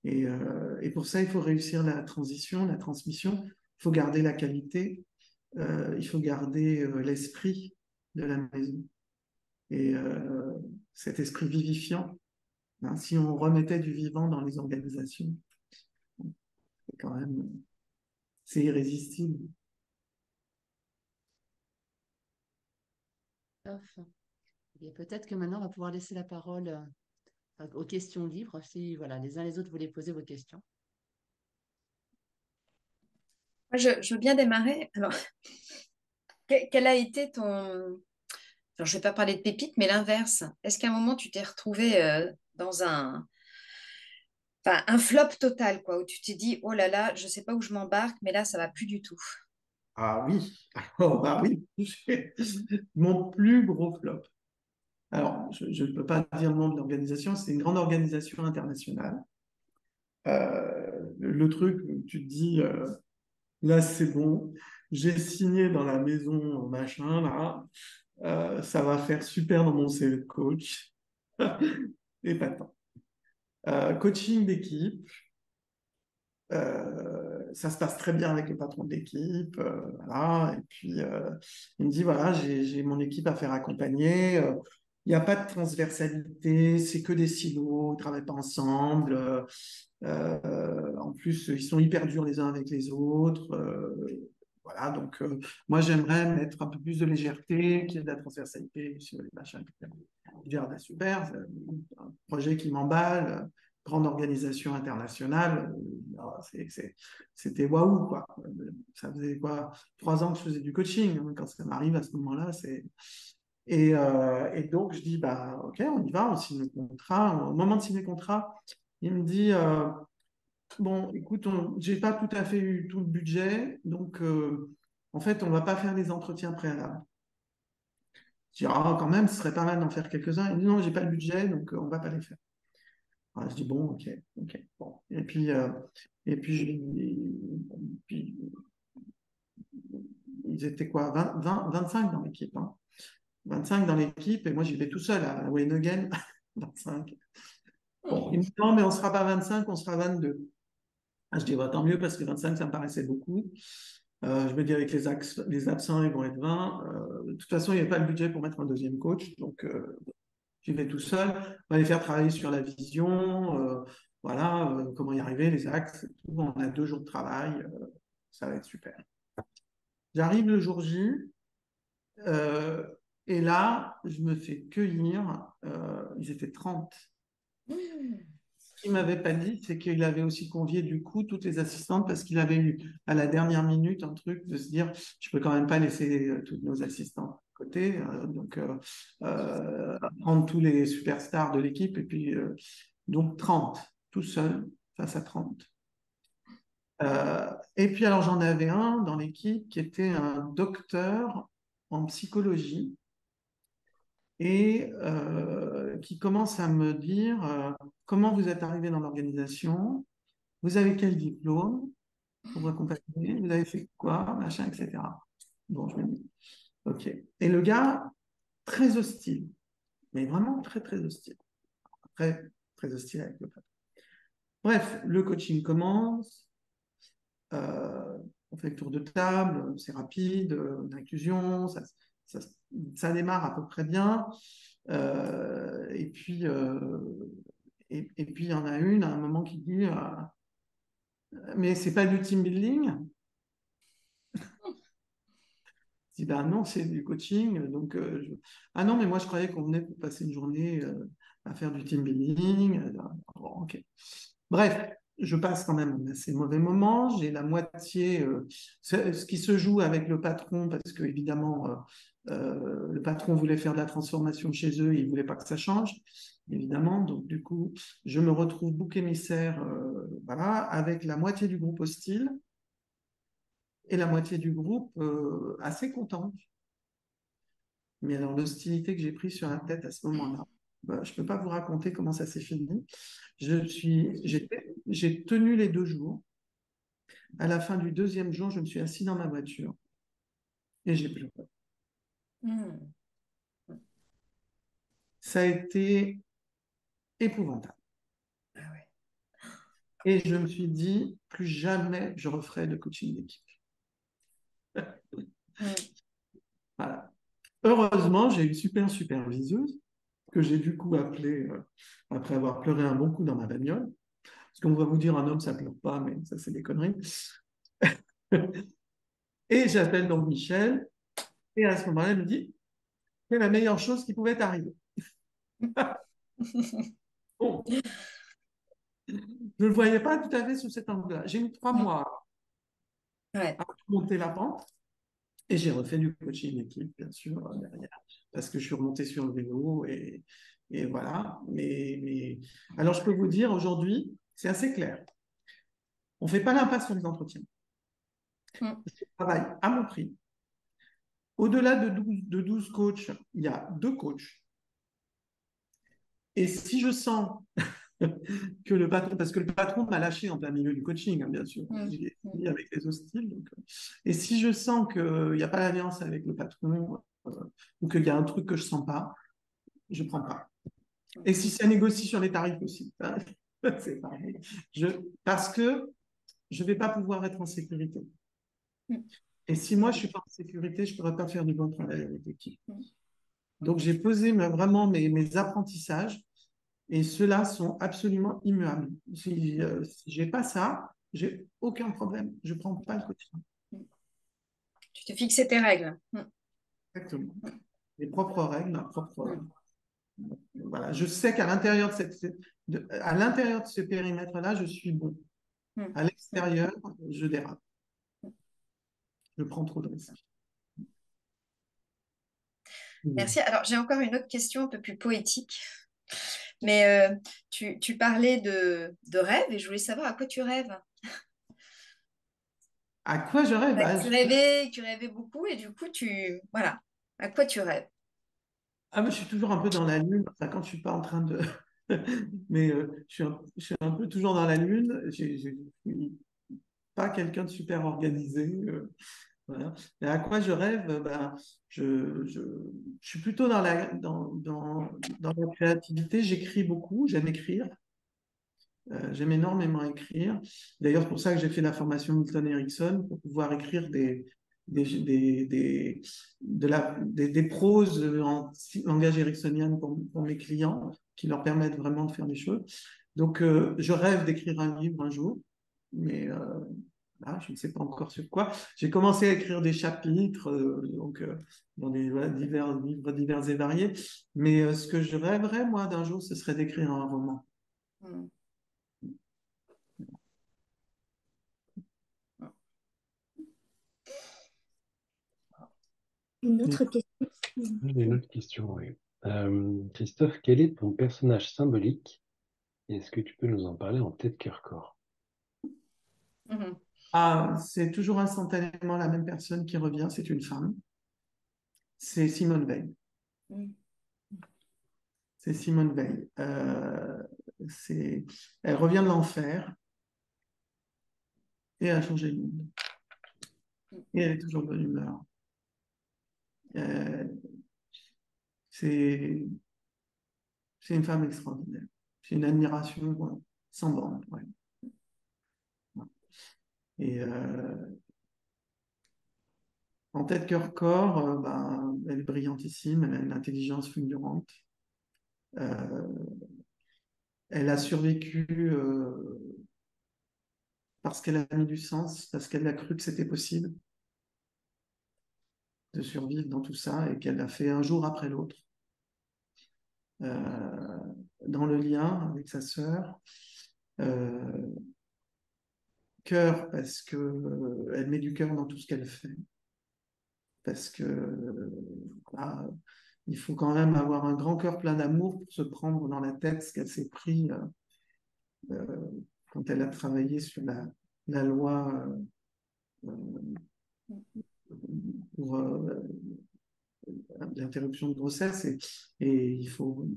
Et pour ça, il faut réussir la transition, la transmission. Il faut garder la qualité. Il faut garder l'esprit de la maison. Et cet esprit vivifiant, hein, si on remettait du vivant dans les organisations, c'est quand même, c'est irrésistible. Et peut-être que maintenant, on va pouvoir laisser la parole aux questions libres, si voilà, les uns les autres voulaient poser vos questions. Je veux bien démarrer. Alors, quel a été ton... Alors, je ne vais pas parler de pépite, mais l'inverse. Est-ce qu'à un moment, tu t'es retrouvé dans un flop total, quoi, où tu t'es dit, oh là là, je ne sais pas où je m'embarque, mais là, ça ne va plus du tout. Ah oui, oh, bah oui, mon plus gros flop. Alors, je ne peux pas dire le nom de l'organisation, c'est une grande organisation internationale. Le truc, tu te dis, là c'est bon, j'ai signé dans la maison machin, là, ça va faire super dans mon CV de coach. Et pas tant. Coaching d'équipe, ça se passe très bien avec le patron de l'équipe, voilà. Et puis il me dit voilà, j'ai mon équipe à faire accompagner. Il n'y a pas de transversalité, c'est que des silos, ils ne travaillent pas ensemble. En plus, ils sont hyper durs les uns avec les autres. Voilà, donc moi j'aimerais mettre un peu plus de légèreté, qu'il y ait de la transversalité sur les machins. Je dis, ah, ben, super, c'est un projet qui m'emballe, grande organisation internationale. C'était waouh, quoi. Ça faisait quoi, 3 ans que je faisais du coaching, hein, quand ça m'arrive à ce moment-là. Et donc je dis, bah, ok, on y va, on signe le contrat. Au moment de signer le contrat, il me dit, bon, écoute, j'ai pas tout à fait eu tout le budget, donc en fait, on va pas faire les entretiens préalables. Je dis, ah, quand même, ce serait pas mal d'en faire quelques-uns. Il dit, non, j'ai pas le budget, donc on va pas les faire. Alors, je dis, bon, ok, bon. Puis, ils étaient quoi, 25 dans l'équipe, hein. 25 dans l'équipe, et moi, j'y vais tout seul à Wayne 25. Bon, il me dit, non, mais on sera pas 25, on sera 22. Je dis, bah, tant mieux, parce que 25, ça me paraissait beaucoup. Je me dis, avec les absents, ils vont être 20. De toute façon, il n'y avait pas le budget pour mettre un deuxième coach. Donc, j'y vais tout seul. On va les faire travailler sur la vision. Voilà, comment y arriver, les axes. Tout. On a 2 jours de travail. Ça va être super. J'arrive le jour J. Et là, je me fais cueillir. Ils étaient 30. Ce qu'il ne m'avait pas dit, c'est qu'il avait aussi convié du coup toutes les assistantes parce qu'il avait eu à la dernière minute un truc de se dire je peux quand même pas laisser toutes nos assistantes à côté, donc prendre tous les superstars de l'équipe et puis donc 30 tout seul face à 30. Et puis alors j'en avais un dans l'équipe qui était un docteur en psychologie et qui commence à me dire comment vous êtes arrivé dans l'organisation, vous avez quel diplôme pour vous accompagner, vous avez fait quoi, machin, etc. Bon, je me dis, ok. Et le gars, très hostile, mais vraiment très, très hostile. Très, très hostile avec le patron. Bref, le coaching commence, on fait le tour de table, c'est rapide, l'inclusion, ça démarre à peu près bien. Et puis, il y en a une à un moment qui dit mais c'est pas du team building? Je dis ben non, c'est du coaching. Donc, ah non, mais moi je croyais qu'on venait pour passer une journée à faire du team building. Bon, ok. Bref, je passe quand même un assez mauvais moment. J'ai la moitié, ce qui se joue avec le patron, parce que évidemment, le patron voulait faire de la transformation chez eux, il ne voulait pas que ça change, évidemment. Donc, du coup, je me retrouve bouc émissaire, voilà, avec la moitié du groupe hostile et la moitié du groupe assez contente. Mais alors, l'hostilité que j'ai prise sur la tête à ce moment-là, bah, je ne peux pas vous raconter comment ça s'est fini. J'ai tenu les 2 jours. À la fin du 2e jour, je me suis assis dans ma voiture et j'ai pleuré. Hmm. Ça a été épouvantable. Ah ouais. Et je me suis dit, plus jamais je referai de coaching d'équipe. Hmm. Voilà. Heureusement, j'ai une super superviseuse que j'ai du coup appelée après avoir pleuré un bon coup dans ma bagnole. Parce qu'on va vous dire, un homme, ça ne pleure pas, mais ça, c'est des conneries. Et j'appelle donc Michel. Et à ce moment-là, elle me dit, c'est la meilleure chose qui pouvait arriver. Bon, je ne le voyais pas tout à fait sous cet angle-là. J'ai mis 3 mois Ouais. à monter la pente et j'ai refait du coaching d'équipe, bien sûr, derrière, parce que je suis remonté sur le vélo et voilà. Alors, je peux vous dire, aujourd'hui, c'est assez clair. On ne fait pas l'impasse sur les entretiens. Hmm. Je travaille à mon prix. Au-delà de 12 coachs, il y a 2 coachs. Et si je sens que le patron, parce que le patron m'a lâché en plein milieu du coaching, hein, bien sûr, j'ai fini avec les hostiles. Donc, et si je sens qu'il n'y a pas d'alliance avec le patron ou qu'il y a un truc que je ne sens pas, je ne prends pas. Et si ça négocie sur les tarifs aussi, hein, c'est pareil. Parce que je ne vais pas pouvoir être en sécurité. Et si moi, je ne suis pas en sécurité, je ne pourrais pas faire du bon travail avec l'équipe. Donc, j'ai posé vraiment mes apprentissages et ceux-là sont absolument immuables. Si je n'ai pas ça, j'ai aucun problème. Je ne prends pas le coaching. Tu te fixes tes règles. Exactement. Mes propres règles, ma propre. Voilà. Je sais qu'à l'intérieur à l'intérieur de ce périmètre-là, je suis bon. À l'extérieur, je dérape. Je prends trop de risques. Merci. Alors, j'ai encore une autre question un peu plus poétique. Mais tu parlais de rêve et je voulais savoir à quoi tu rêves. À quoi je rêve? Tu rêvais beaucoup et du coup, voilà. À quoi tu rêves? Ah, mais je suis toujours un peu dans la lune. Enfin, quand je suis pas en train de. Mais je suis un peu toujours dans la lune. Je suis pas quelqu'un de super organisé. Voilà. Et à quoi je rêve? Ben, je suis plutôt dans la créativité. J'écris beaucoup. J'aime écrire. J'aime énormément écrire. D'ailleurs, c'est pour ça que j'ai fait la formation Milton Erickson, pour pouvoir écrire des proses en langage ericksonien pour mes clients, qui leur permettent vraiment de faire des choses. Donc, je rêve d'écrire un livre un jour, mais là, je ne sais pas encore sur quoi. J'ai commencé à écrire des chapitres, dans des livres divers et variés, mais ce que je rêverais, moi, d'un jour, ce serait d'écrire un roman. Une autre question. J'ai une autre question, oui. Christophe, quel est ton personnage symbolique? Et est-ce que tu peux nous en parler en tête, cœur, corps? Ah, c'est toujours instantanément la même personne qui revient, c'est une femme. C'est Simone Veil. C'est Simone Veil. Elle revient de l'enfer et elle a changé le monde. Et elle est toujours de bonne humeur. Euh, c'est une femme extraordinaire. C'est une admiration sans borne. Ouais. Et en tête, cœur, corps, ben, elle est brillantissime, elle a une intelligence fulgurante. Elle a survécu parce qu'elle a mis du sens, parce qu'elle a cru que c'était possible de survivre dans tout ça et qu'elle l'a fait un jour après l'autre. Dans le lien avec sa sœur. Cœur, parce qu'elle met du cœur dans tout ce qu'elle fait. Parce que voilà, il faut quand même avoir un grand cœur plein d'amour pour se prendre dans la tête ce qu'elle s'est pris quand elle a travaillé sur la loi pour l'interruption de grossesse. Et il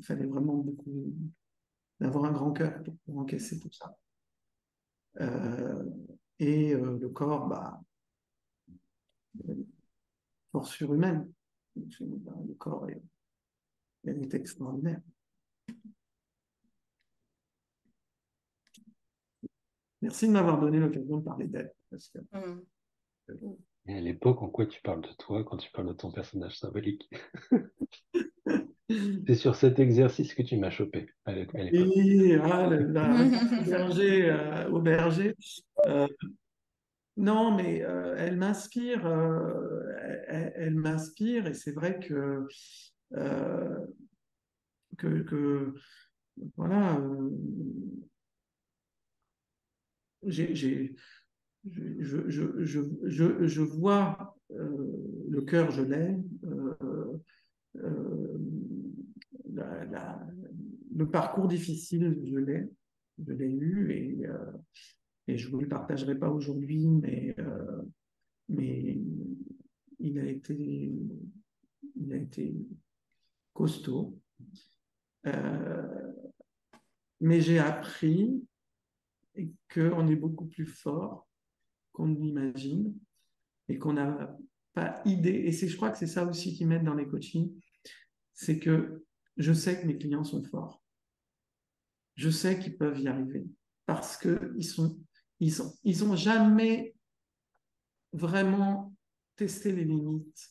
fallait vraiment beaucoup d'avoir un grand cœur pour encaisser tout ça. Le corps, bah, force surhumaine. Le corps est extraordinaire. Merci de m'avoir donné l'occasion de parler d'elle. Parce que... Et à l'époque, en quoi tu parles de toi quand tu parles de ton personnage symbolique? C'est sur cet exercice que tu m'as chopé à l'époque. Et au berger. Non, mais elle m'inspire. Elle m'inspire et c'est vrai que voilà, je vois le cœur, je l'ai. Euh, le parcours difficile, je l'ai eu et je ne vous le partagerai pas aujourd'hui, mais il a été costaud. Mais j'ai appris qu'on est beaucoup plus fort qu'on ne l'imagine et qu'on n'a pas idée. Et je crois que c'est ça aussi qui m'aide dans les coachings, c'est que je sais que mes clients sont forts. Je sais qu'ils peuvent y arriver parce qu'ils ont jamais vraiment testé les limites.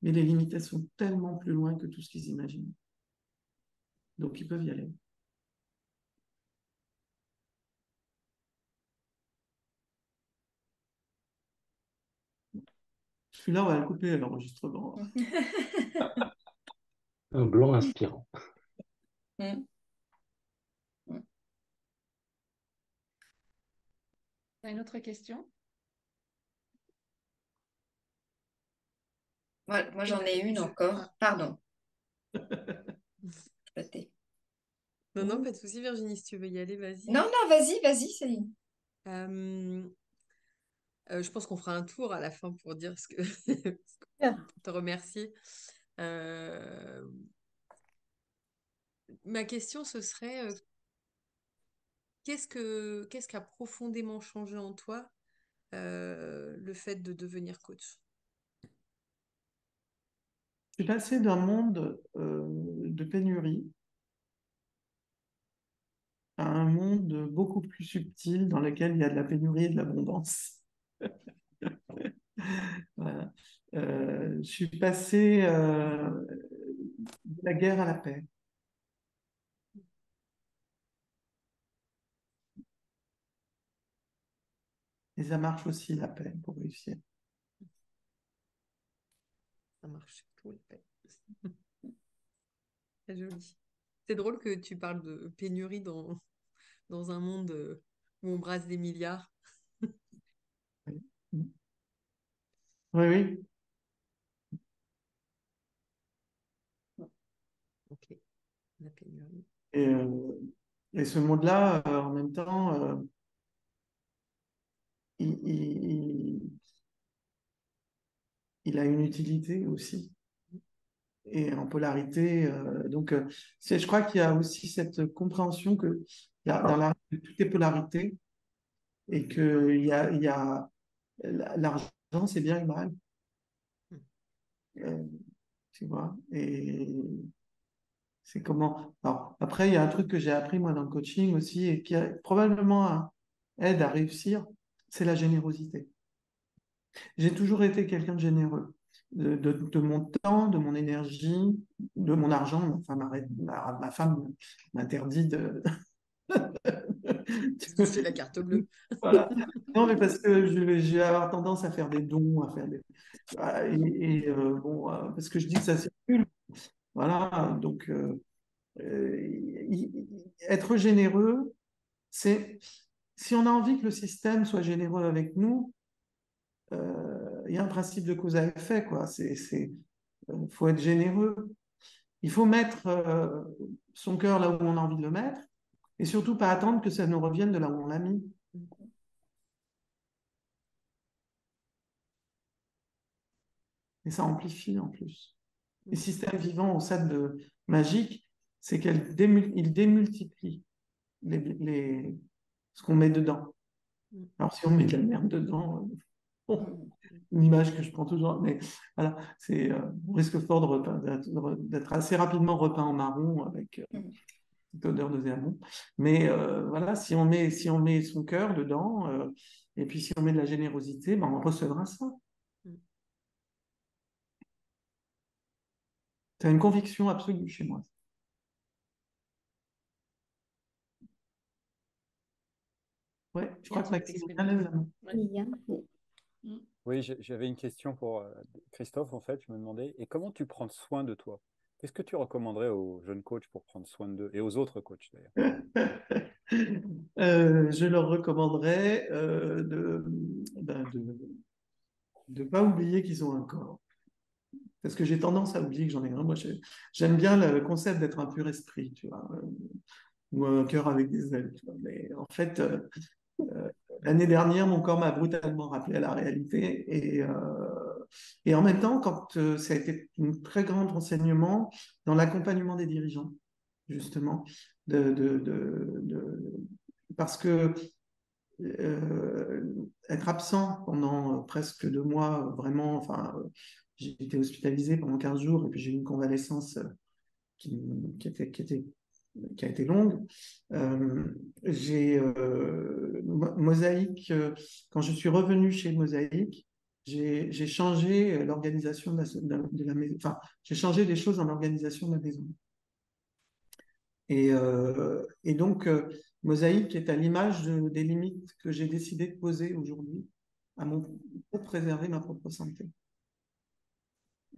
Mais les limites, elles sont tellement plus loin que tout ce qu'ils imaginent. Donc, ils peuvent y aller. Celui-là, on va le couper à l'enregistrement. Un blanc inspirant. T'as une autre question? Moi, j'en ai une encore. Pardon. Non, pas de souci, Virginie, si tu veux y aller, vas-y. Non, vas-y, Céline. Je pense qu'on fera un tour à la fin pour dire pour te remercier. Ma question, ce serait qu'est-ce qui a profondément changé en toi le fait de devenir coach? Je suis passé d'un monde de pénurie à un monde beaucoup plus subtil dans lequel il y a de la pénurie et de l'abondance. Voilà. Je suis passé de la guerre à la paix. Et ça marche aussi, la paix, pour réussir. Ça marche tout, la paix. C'est joli. C'est drôle que tu parles de pénurie dans un monde où on brasse des milliards. Oui, oui. Ok, la pénurie. Et ce monde-là, en même temps, il a une utilité aussi. et en polarité. Donc, je crois qu'il y a aussi cette compréhension que dans la vie, tout est polarité et que il y a l'argent, c'est bien et mal. Euh, tu vois, et c'est comment. Alors, après, il y a un truc que j'ai appris moi dans le coaching aussi et qui probablement aide à réussir, c'est la générosité. J'ai toujours été quelqu'un de généreux, de mon temps, de mon énergie, de mon argent. Ma femme m'interdit de. C'est la carte bleue. Voilà. Non, mais parce que je vais avoir tendance à faire des dons, à faire des. Voilà, bon, parce que je dis que ça circule. Voilà, donc être généreux, c'est. Si on a envie que le système soit généreux avec nous, il y a un principe de cause à effet, quoi. Faut être généreux. Il faut mettre son cœur là où on a envie de le mettre et surtout pas attendre que ça nous revienne de là où on l'a mis. Et ça amplifie en plus. Les systèmes vivants au stade magique, c'est qu'ils démultiplient ce qu'on met dedans. Alors si on met de la merde dedans, une image que je prends toujours, mais voilà, on risque fort d'être assez rapidement repeint en marron avec cette odeur nauséabonde. Mais voilà, si on met son cœur dedans, et puis si on met de la générosité, ben, on recevra ça. C'est une conviction absolue chez moi. Ouais, je crois que Maxime lève la main. Oui, j'avais une question pour Christophe, en fait. Je me demandais, et comment tu prends soin de toi? Qu'est-ce que tu recommanderais aux jeunes coachs pour prendre soin d'eux et aux autres coachs d'ailleurs? Je leur recommanderais de pas oublier qu'ils ont un corps. Parce que j'ai tendance à oublier que j'en ai un. Moi, j'aime bien le concept d'être un pur esprit, tu vois, ou un cœur avec des ailes. Tu vois. Mais en fait, l'année dernière, mon corps m'a brutalement rappelé à la réalité. Et en même temps, quand ça a été un très grand enseignement dans l'accompagnement des dirigeants, justement, parce que être absent pendant presque 2 mois, vraiment, enfin, j'ai été hospitalisé pendant 15 jours et puis j'ai eu une convalescence qui, qui a été longue. Mosaïque, quand je suis revenu chez Mosaïque, j'ai changé l'organisation de la maison, enfin, j'ai changé des choses dans l'organisation de la maison. Et donc, Mosaïque est à l'image des limites que j'ai décidé de poser aujourd'hui pour préserver ma propre santé.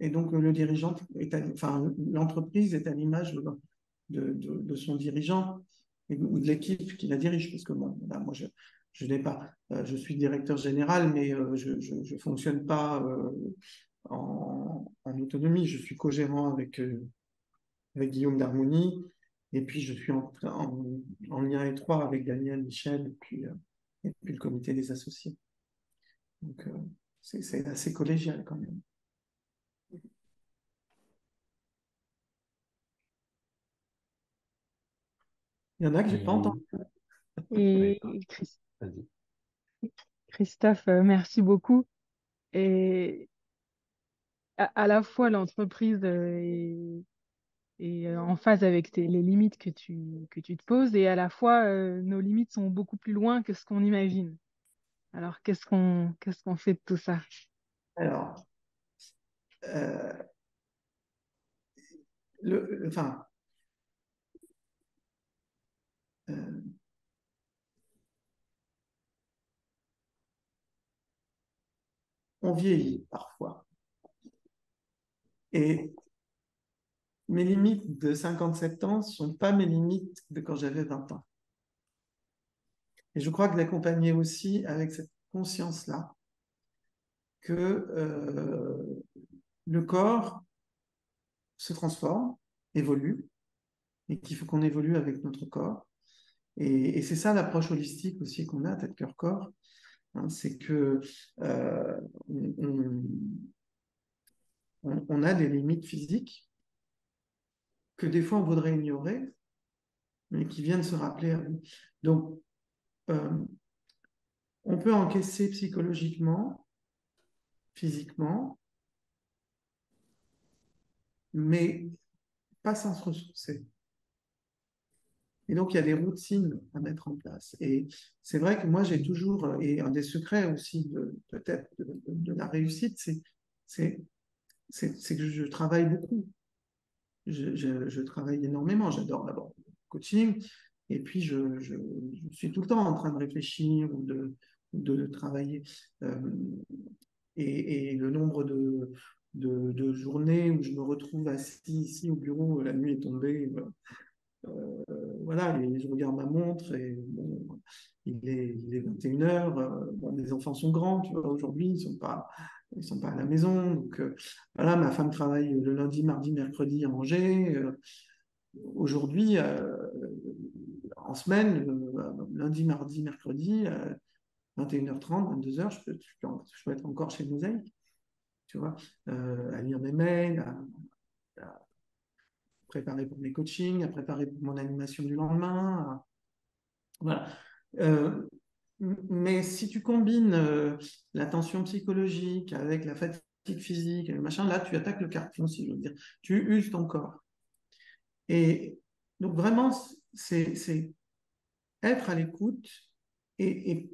Et donc, le dirigeant, l'entreprise est à l'image de son dirigeant ou de l'équipe qui la dirige. Parce que bon, là, moi, je n'ai pas, je suis directeur général, mais je ne fonctionne pas en autonomie. Je suis co-gérant avec Guillaume Darmoni. Et puis, je suis en lien étroit avec Daniel, Michel, et puis le comité des associés. Donc, c'est assez collégial quand même. Il y en a que je n'ai pas entendu. Et Christophe, merci beaucoup. Et à la fois, l'entreprise est en phase avec les limites que tu te poses, et à la fois, nos limites sont beaucoup plus loin que ce qu'on imagine. Alors, qu'est-ce qu'on fait de tout ça? Alors, enfin, on vieillit parfois. Et mes limites de 57 ans ne sont pas mes limites de quand j'avais 20 ans. Et je crois que d'accompagner aussi avec cette conscience-là que le corps se transforme, évolue, et qu'il faut qu'on évolue avec notre corps. Et c'est ça l'approche holistique aussi qu'on a, tête, cœur, corps. Hein, c'est que on a des limites physiques que des fois on voudrait ignorer, mais qui viennent se rappeler à vous. Donc, on peut encaisser psychologiquement, physiquement, mais pas sans se ressourcer. Et donc, il y a des routines à mettre en place. Et c'est vrai que moi, j'ai toujours, et un des secrets aussi peut-être de la réussite, c'est que je travaille beaucoup. Je travaille énormément. J'adore d'abord le coaching, et puis je suis tout le temps en train de réfléchir ou de travailler. Et le nombre de journées où je me retrouve assis ici au bureau, la nuit est tombée, voilà, et je regarde ma montre et bon, il est 21h. Bon, mes enfants sont grands, tu vois, aujourd'hui, ils sont pas à la maison. Donc, voilà, ma femme travaille le lundi, mardi, mercredi à Angers. Aujourd'hui, en semaine, lundi, mardi, mercredi, 21h30, 22h, je peux être encore chez Mosaïque, tu vois, à lire mes mails, à préparer pour mes coachings, à préparer pour mon animation du lendemain. Voilà. Euh, mais si tu combines la tension psychologique avec la fatigue physique, et le machin, là, tu attaques le carton, si je veux dire. Tu uses ton corps. Et donc, vraiment, c'est être à l'écoute et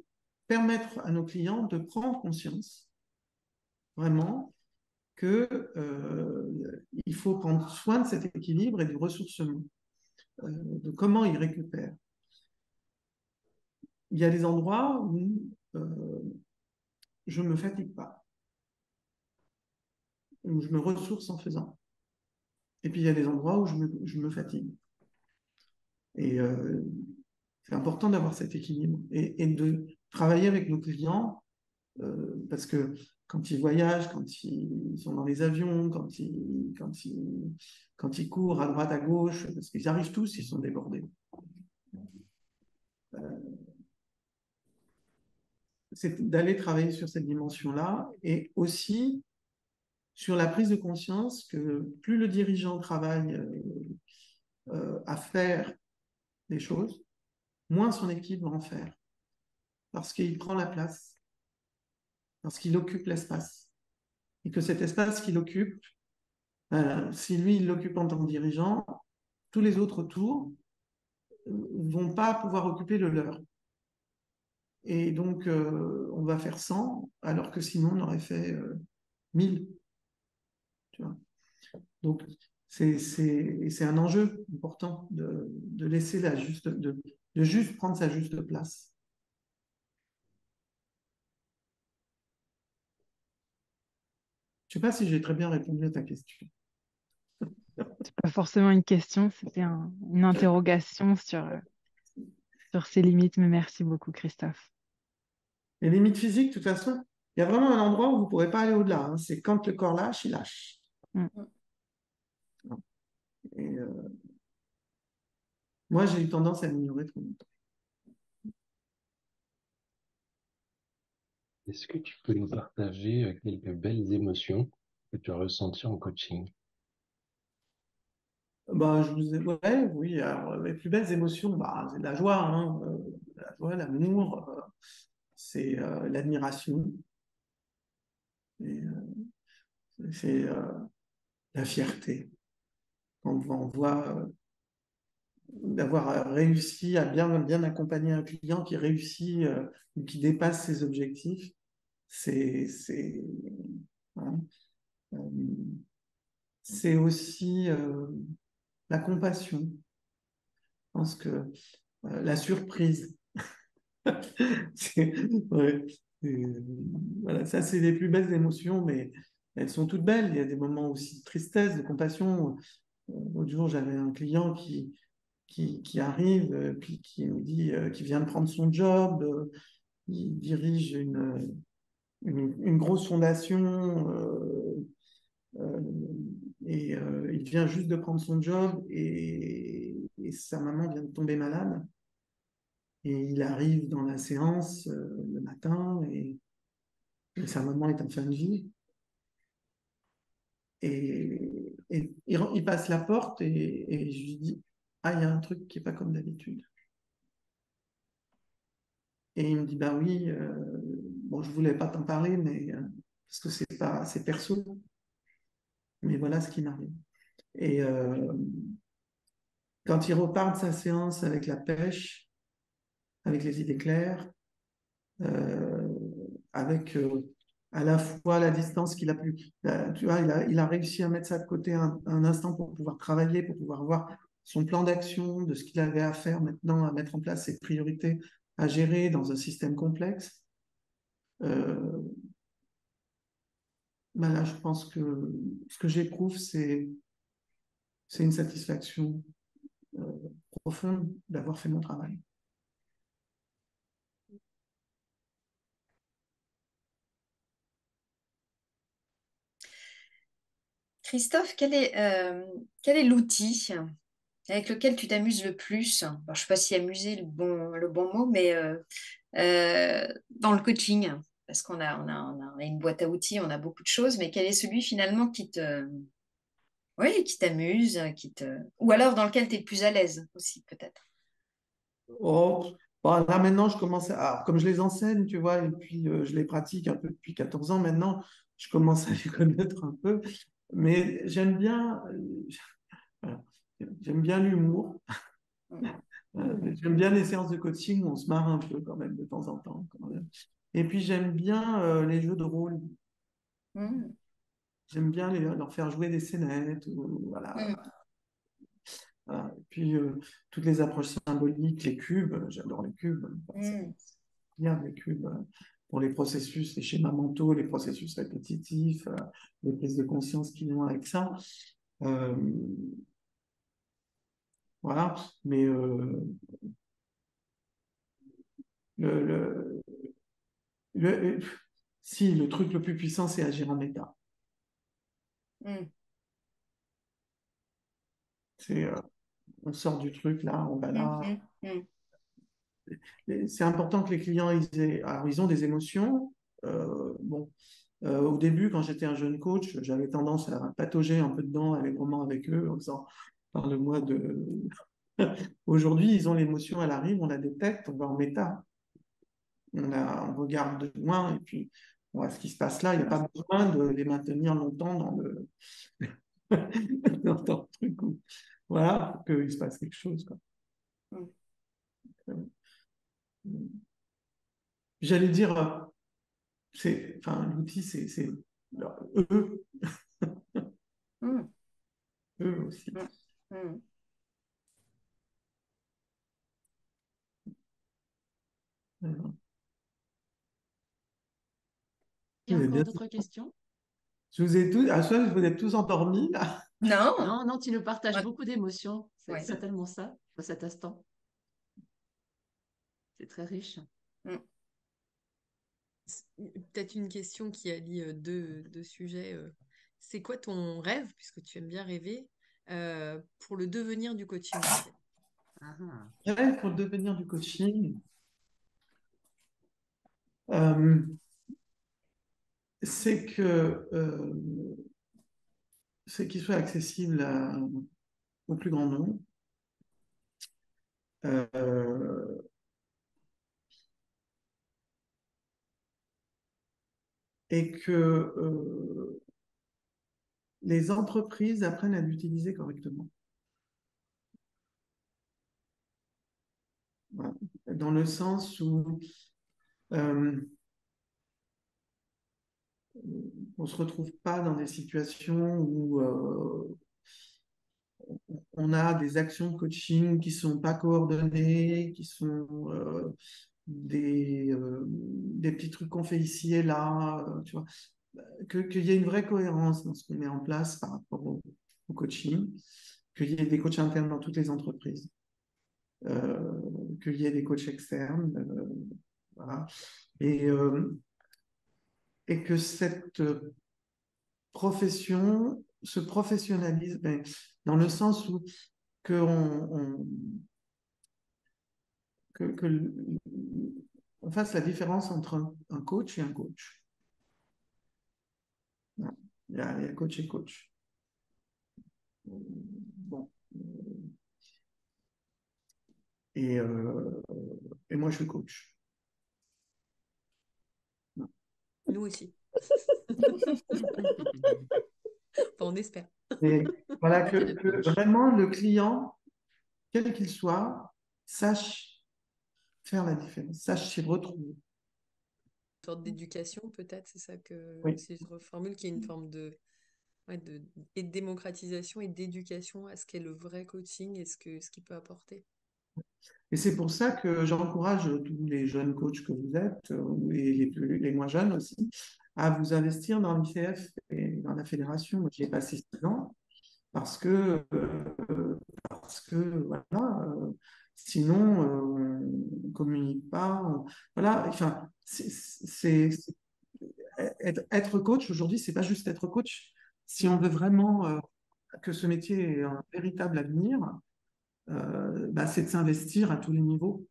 permettre à nos clients de prendre conscience, vraiment, qu'il faut prendre soin de cet équilibre et du ressourcement, de comment ils récupèrent. Il y a des endroits où je ne me fatigue pas, où je me ressource en faisant. Et puis il y a des endroits où je me fatigue. Et c'est important d'avoir cet équilibre et de travailler avec nos clients parce que quand ils voyagent, quand ils sont dans les avions, quand ils courent à droite, à gauche, parce qu'ils arrivent tous, ils sont débordés. C'est d'aller travailler sur cette dimension-là et aussi sur la prise de conscience que plus le dirigeant travaille à faire des choses, moins son équipe va en faire. Parce qu'il prend la place, parce qu'il occupe l'espace. Et que cet espace qu'il occupe, si lui, il l'occupe en tant que dirigeant, tous les autres autour ne vont pas pouvoir occuper le leur. Et donc, on va faire 100, alors que sinon, on aurait fait 1000. Tu vois. Donc, c'est un enjeu important de laisser de juste prendre sa juste place. Je ne sais pas si j'ai très bien répondu à ta question. C'est pas forcément une question, c'était une interrogation sur ces limites, mais merci beaucoup, Christophe. Les limites physiques, de toute façon, il y a vraiment un endroit où vous ne pourrez pas aller au-delà. Hein. C'est quand le corps lâche, il lâche. Et moi, j'ai eu tendance à l'ignorer trop longtemps. Est-ce que tu peux nous partager quelques belles émotions que tu as ressenties en coaching? Bah, ouais, oui, alors, les plus belles émotions, bah, c'est la joie, hein, la joie, l'amour, c'est l'admiration, et, c'est la fierté. Quand on voit d'avoir réussi à bien accompagner un client qui réussit ou qui dépasse ses objectifs, hein, euh, c'est aussi la compassion. Je pense que la surprise, ouais, voilà, ça c'est les plus belles émotions, mais elles sont toutes belles. Il y a des moments aussi de tristesse, de compassion. L'autre jour, j'avais un client qui arrive, puis qui me dit qu'il vient de prendre son job, il dirige une grosse fondation et il vient juste de prendre son job et sa maman vient de tomber malade. Et il arrive dans la séance le matin et sa maman est en fin de vie. Et Et il passe la porte et je lui dis, ah, il y a un truc qui n'est pas comme d'habitude. Et il me dit, bah oui, bon, je ne voulais pas t'en parler, mais parce que c'est perso, mais voilà ce qui m'arrive. Et quand il repart de sa séance avec la pêche, avec les idées claires, euh, avec à la fois la distance qu'il a pu, tu vois, il a réussi à mettre ça de côté un instant pour pouvoir travailler, pour pouvoir voir son plan d'action, de ce qu'il avait à faire maintenant, à mettre en place ses priorités, à gérer dans un système complexe. Ben là, je pense que ce que j'éprouve, c'est une satisfaction euh, profonde d'avoir fait mon travail. Christophe, quel est l'outil avec lequel tu t'amuses le plus? Alors, je ne sais pas si amuser est le bon mot, mais dans le coaching, parce qu'on a une boîte à outils, on a beaucoup de choses, mais quel est celui finalement oui, qui t'amuse, ou alors dans lequel tu es le plus à l'aise aussi, peut-être? Oh, bon, là maintenant, je commence comme je les enseigne, tu vois, et puis je les pratique un peu depuis 14 ans maintenant, je commence à les connaître un peu, mais voilà, j'aime bien l'humour. J'aime bien les séances de coaching où on se marre un peu quand même de temps en temps, quand même. Et puis j'aime bien les jeux de rôle. Mm. J'aime bien leur faire jouer des scénettes. Voilà. Mm. Voilà. Et puis toutes les approches symboliques, les cubes, j'adore les cubes. Mm. Bien les cubes pour les processus, les schémas mentaux, les processus répétitifs, les prises de conscience qui vont avec ça. Euh, voilà. Mais le, le, le- si le truc le plus puissant, c'est agir en méta. Mm. C'est on sort du truc là, on va là. Mm. Mm. C'est important que les clients alors ils ont des émotions. Bon, au début, quand j'étais un jeune coach, j'avais tendance à patauger un peu dedans allègrement avec eux en disant parle-moi de. Aujourd'hui, ils ont l'émotion, elle arrive, on la détecte, on va en méta. On regarde de loin et puis on voit ce qui se passe là. Il n'y a pas besoin de les maintenir longtemps dans le truc. Voilà, pour qu'il se passe quelque chose, quoi. Mm. J'allais dire, enfin, l'outil, c'est eux, Mm. eux aussi. Mm. Mm. Voilà. Il y a Vous êtes encore bien- d'autres questions? Je vous ai tous, à soi, vous êtes tous endormis, là. Non. Non, non, tu nous partages Ouais. beaucoup d'émotions. C'est Ouais. certainement ça, à cet instant. C'est très riche. Mm. Peut-être une question qui allie deux sujets. C'est quoi ton rêve, puisque tu aimes bien rêver, pour le devenir du coaching, en fait? Ah, ah. Ouais, pour le devenir du coaching, euh, c'est qu'il soit accessible au plus grand nombre. Euh, et que les entreprises apprennent à l'utiliser correctement. Voilà. Dans le sens où euh, on ne se retrouve pas dans des situations où on a des actions de coaching qui ne sont pas coordonnées, qui sont des petits trucs qu'on fait ici et là, tu vois, qu'il y ait une vraie cohérence dans ce qu'on met en place par rapport au coaching, qu'il y ait des coachs internes dans toutes les entreprises, qu'il y ait des coachs externes, voilà. Et que cette profession se professionnalise, ben, dans le sens où que on fasse la différence entre un coach et un coach. Il y a coach et coach. bon. Et, euh, et moi, je suis coach. Nous aussi. Enfin, on espère. Et voilà T'es notre que coach. vraiment le client, quel qu'il soit, sache faire la différence, sache s'y retrouver. Une sorte d'éducation, peut-être, c'est ça que, Oui. si je reformule, qu'il y ait une forme et de démocratisation et d'éducation à ce qu'est le vrai coaching et ce qu'il peut apporter. Et c'est pour ça que j'encourage tous les jeunes coachs que vous êtes, et les moins jeunes aussi, à vous investir dans l'ICF et dans la fédération. Moi, j'y ai passé 6 ans parce que voilà, sinon, on ne communique pas. Voilà, enfin, être coach aujourd'hui, c'est pas juste être coach. Si on veut vraiment que ce métier ait un véritable avenir, bah, c'est de s'investir à tous les niveaux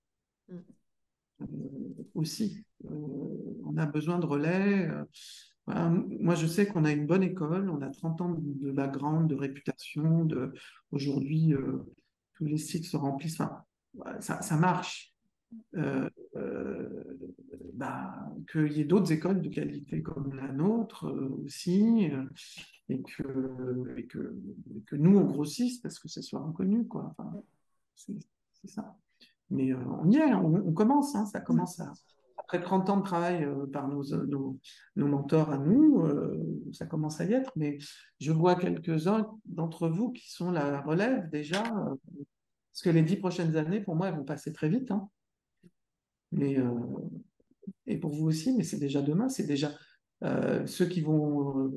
Mm. aussi. On a besoin de relais. Voilà. Moi, je sais qu'on a une bonne école, on a 30 ans de background, de réputation. Aujourd'hui, tous les sites se remplissent. Enfin, voilà, ça marche. Euh, euh, bah, qu'il y ait d'autres écoles de qualité comme la nôtre aussi, et que nous, on grossisse parce que ce soit reconnu, quoi. Enfin, c'est c'est ça. Mais on y est, on commence, hein, ça commence après 30 ans de travail par nos mentors à nous, ça commence à y être, mais je vois quelques-uns d'entre vous qui sont la relève déjà, parce que les 10 prochaines années, pour moi, elles vont passer très vite, hein. Mais, et pour vous aussi, mais c'est déjà demain, c'est déjà ceux qui vont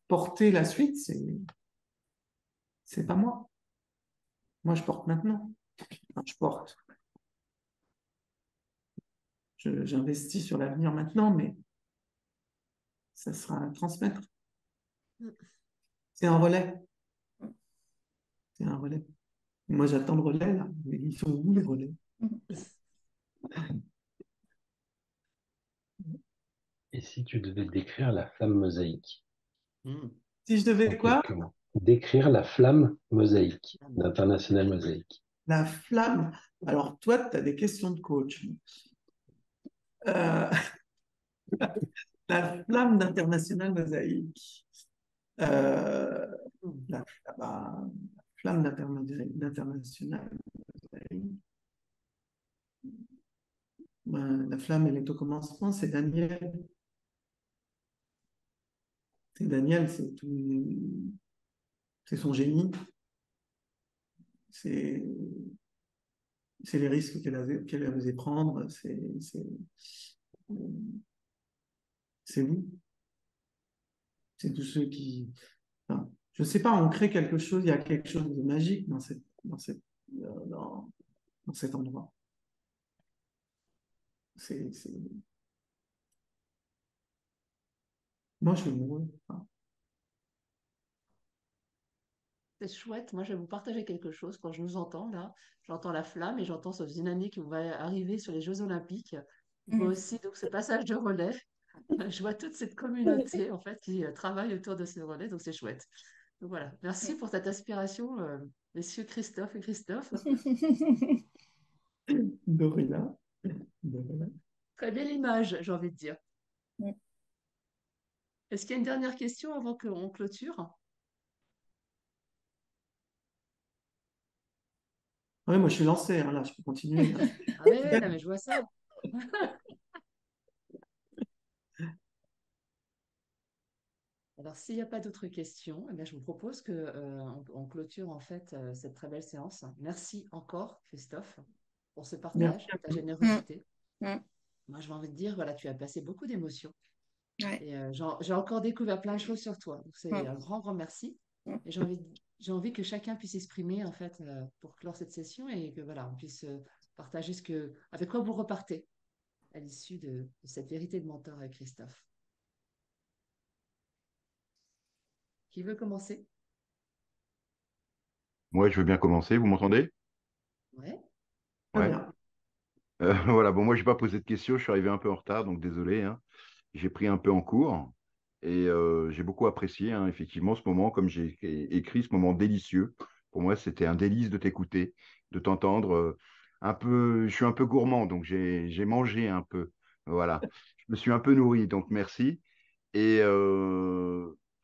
porter la suite, c'est pas moi. Moi, je porte maintenant. Enfin, je porte. J'investis sur l'avenir maintenant, mais ça sera à transmettre. Mm. C'est un relais. C'est un relais. Moi, j'attends le relais, là. Mais ils sont où, les relais? Et si tu devais décrire la flamme mosaïque Mm. Si je en devais quoi? quelques mots? Décrire la flamme mosaïque d'International Mosaïque. La flamme. Alors, toi, tu as des questions de coach. Euh, la flamme d'International Mosaïque. Euh, la, bah, la flamme d'International Mosaïque. La flamme, elle est au commencement, c'est Daniel. C'est Daniel, c'est son génie. C'est les risques qu'elle a osé prendre. C'est vous. C'est tous ceux qui. Enfin, je ne sais pas, on crée quelque chose, il y a quelque chose de magique dans cet endroit. C'est, c'est- Moi, je suis amoureux. Enfin, C'est chouette. Moi, je vais vous partager quelque chose. Quand je nous entends là, j'entends la flamme et j'entends cette dynamique qui va arriver sur les Jeux Olympiques. Je vois aussi donc ce passage de relais. Je vois toute cette communauté en fait qui travaille autour de ce relais. Donc c'est chouette. Donc voilà. Merci pour cette inspiration, messieurs Christophe et Christophe. Dorina. Dorina. Très belle image, j'ai envie de dire. Est-ce qu'il y a une dernière question avant qu'on clôture? Ouais, moi, je suis lancé, hein, là, je peux continuer. Hein. Ah ouais, non, mais je vois ça. Alors, s'il n'y a pas d'autres questions, eh bien, je vous propose que, on clôture en fait cette très belle séance. Merci encore, Christophe, pour ce Merci partage à et ta vous. générosité. Mm. Moi, j'ai envie de dire, voilà, tu as passé beaucoup d'émotions Ouais. et j'ai encore découvert plein de choses sur toi. Donc, c'est Mm. un grand, grand merci. Mm. Et j'ai envie que chacun puisse s'exprimer en fait pour clore cette session et que voilà, on puisse partager avec quoi vous repartez à l'issue de cette vérité de mentor avec Christophe. Qui veut commencer? Moi, je veux bien commencer. Vous m'entendez? Ouais. Très Ouais. bien. Voilà. Bon, moi, je n'ai pas posé de questions. Je suis arrivé un peu en retard, donc désolé, hein. J'ai pris un peu en cours. Et j'ai beaucoup apprécié, hein, effectivement, ce moment, comme j'ai écrit, ce moment délicieux. Pour moi, c'était un délice de t'écouter, de t'entendre. Un peu, je suis un peu gourmand, donc j'ai mangé un peu. Voilà. Je me suis un peu nourri, donc merci. Et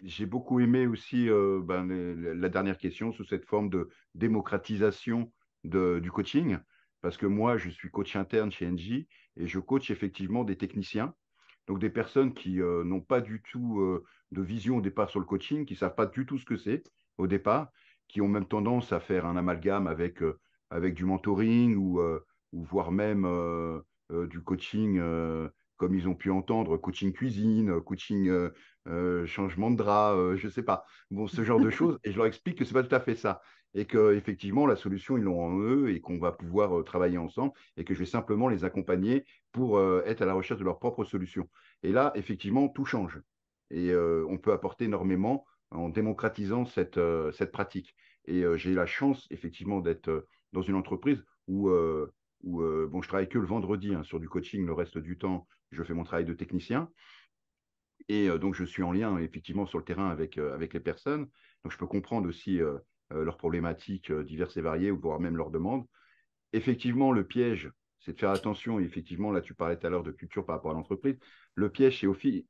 j'ai beaucoup aimé aussi la dernière question sous cette forme de démocratisation du coaching, parce que moi, je suis coach interne chez Engie et je coach effectivement des techniciens, donc des personnes qui n'ont pas du tout de vision au départ sur le coaching, qui ne savent pas du tout ce que c'est au départ, qui ont même tendance à faire un amalgame avec du mentoring ou voire même du coaching comme ils ont pu entendre, coaching cuisine, coaching changement de drap, je ne sais pas. Bon, ce genre de choses. Et je leur explique que ce n'est pas tout à fait ça. Et qu'effectivement, la solution, ils l'ont en eux et qu'on va pouvoir travailler ensemble et que je vais simplement les accompagner pour être à la recherche de leur propre solution. Et là, effectivement, tout change. Et on peut apporter énormément en démocratisant cette pratique. Et j'ai la chance, effectivement, d'être dans une entreprise où bon, je travaille que le vendredi hein, sur du coaching, le reste du temps, je fais mon travail de technicien. Et donc, je suis en lien, effectivement, sur le terrain avec les personnes. Donc, je peux comprendre aussi leurs problématiques diverses et variées, voire même leurs demandes. Effectivement, le piège, c'est de faire attention. Et effectivement, là, tu parlais tout à l'heure de culture par rapport à l'entreprise. Le piège, c'est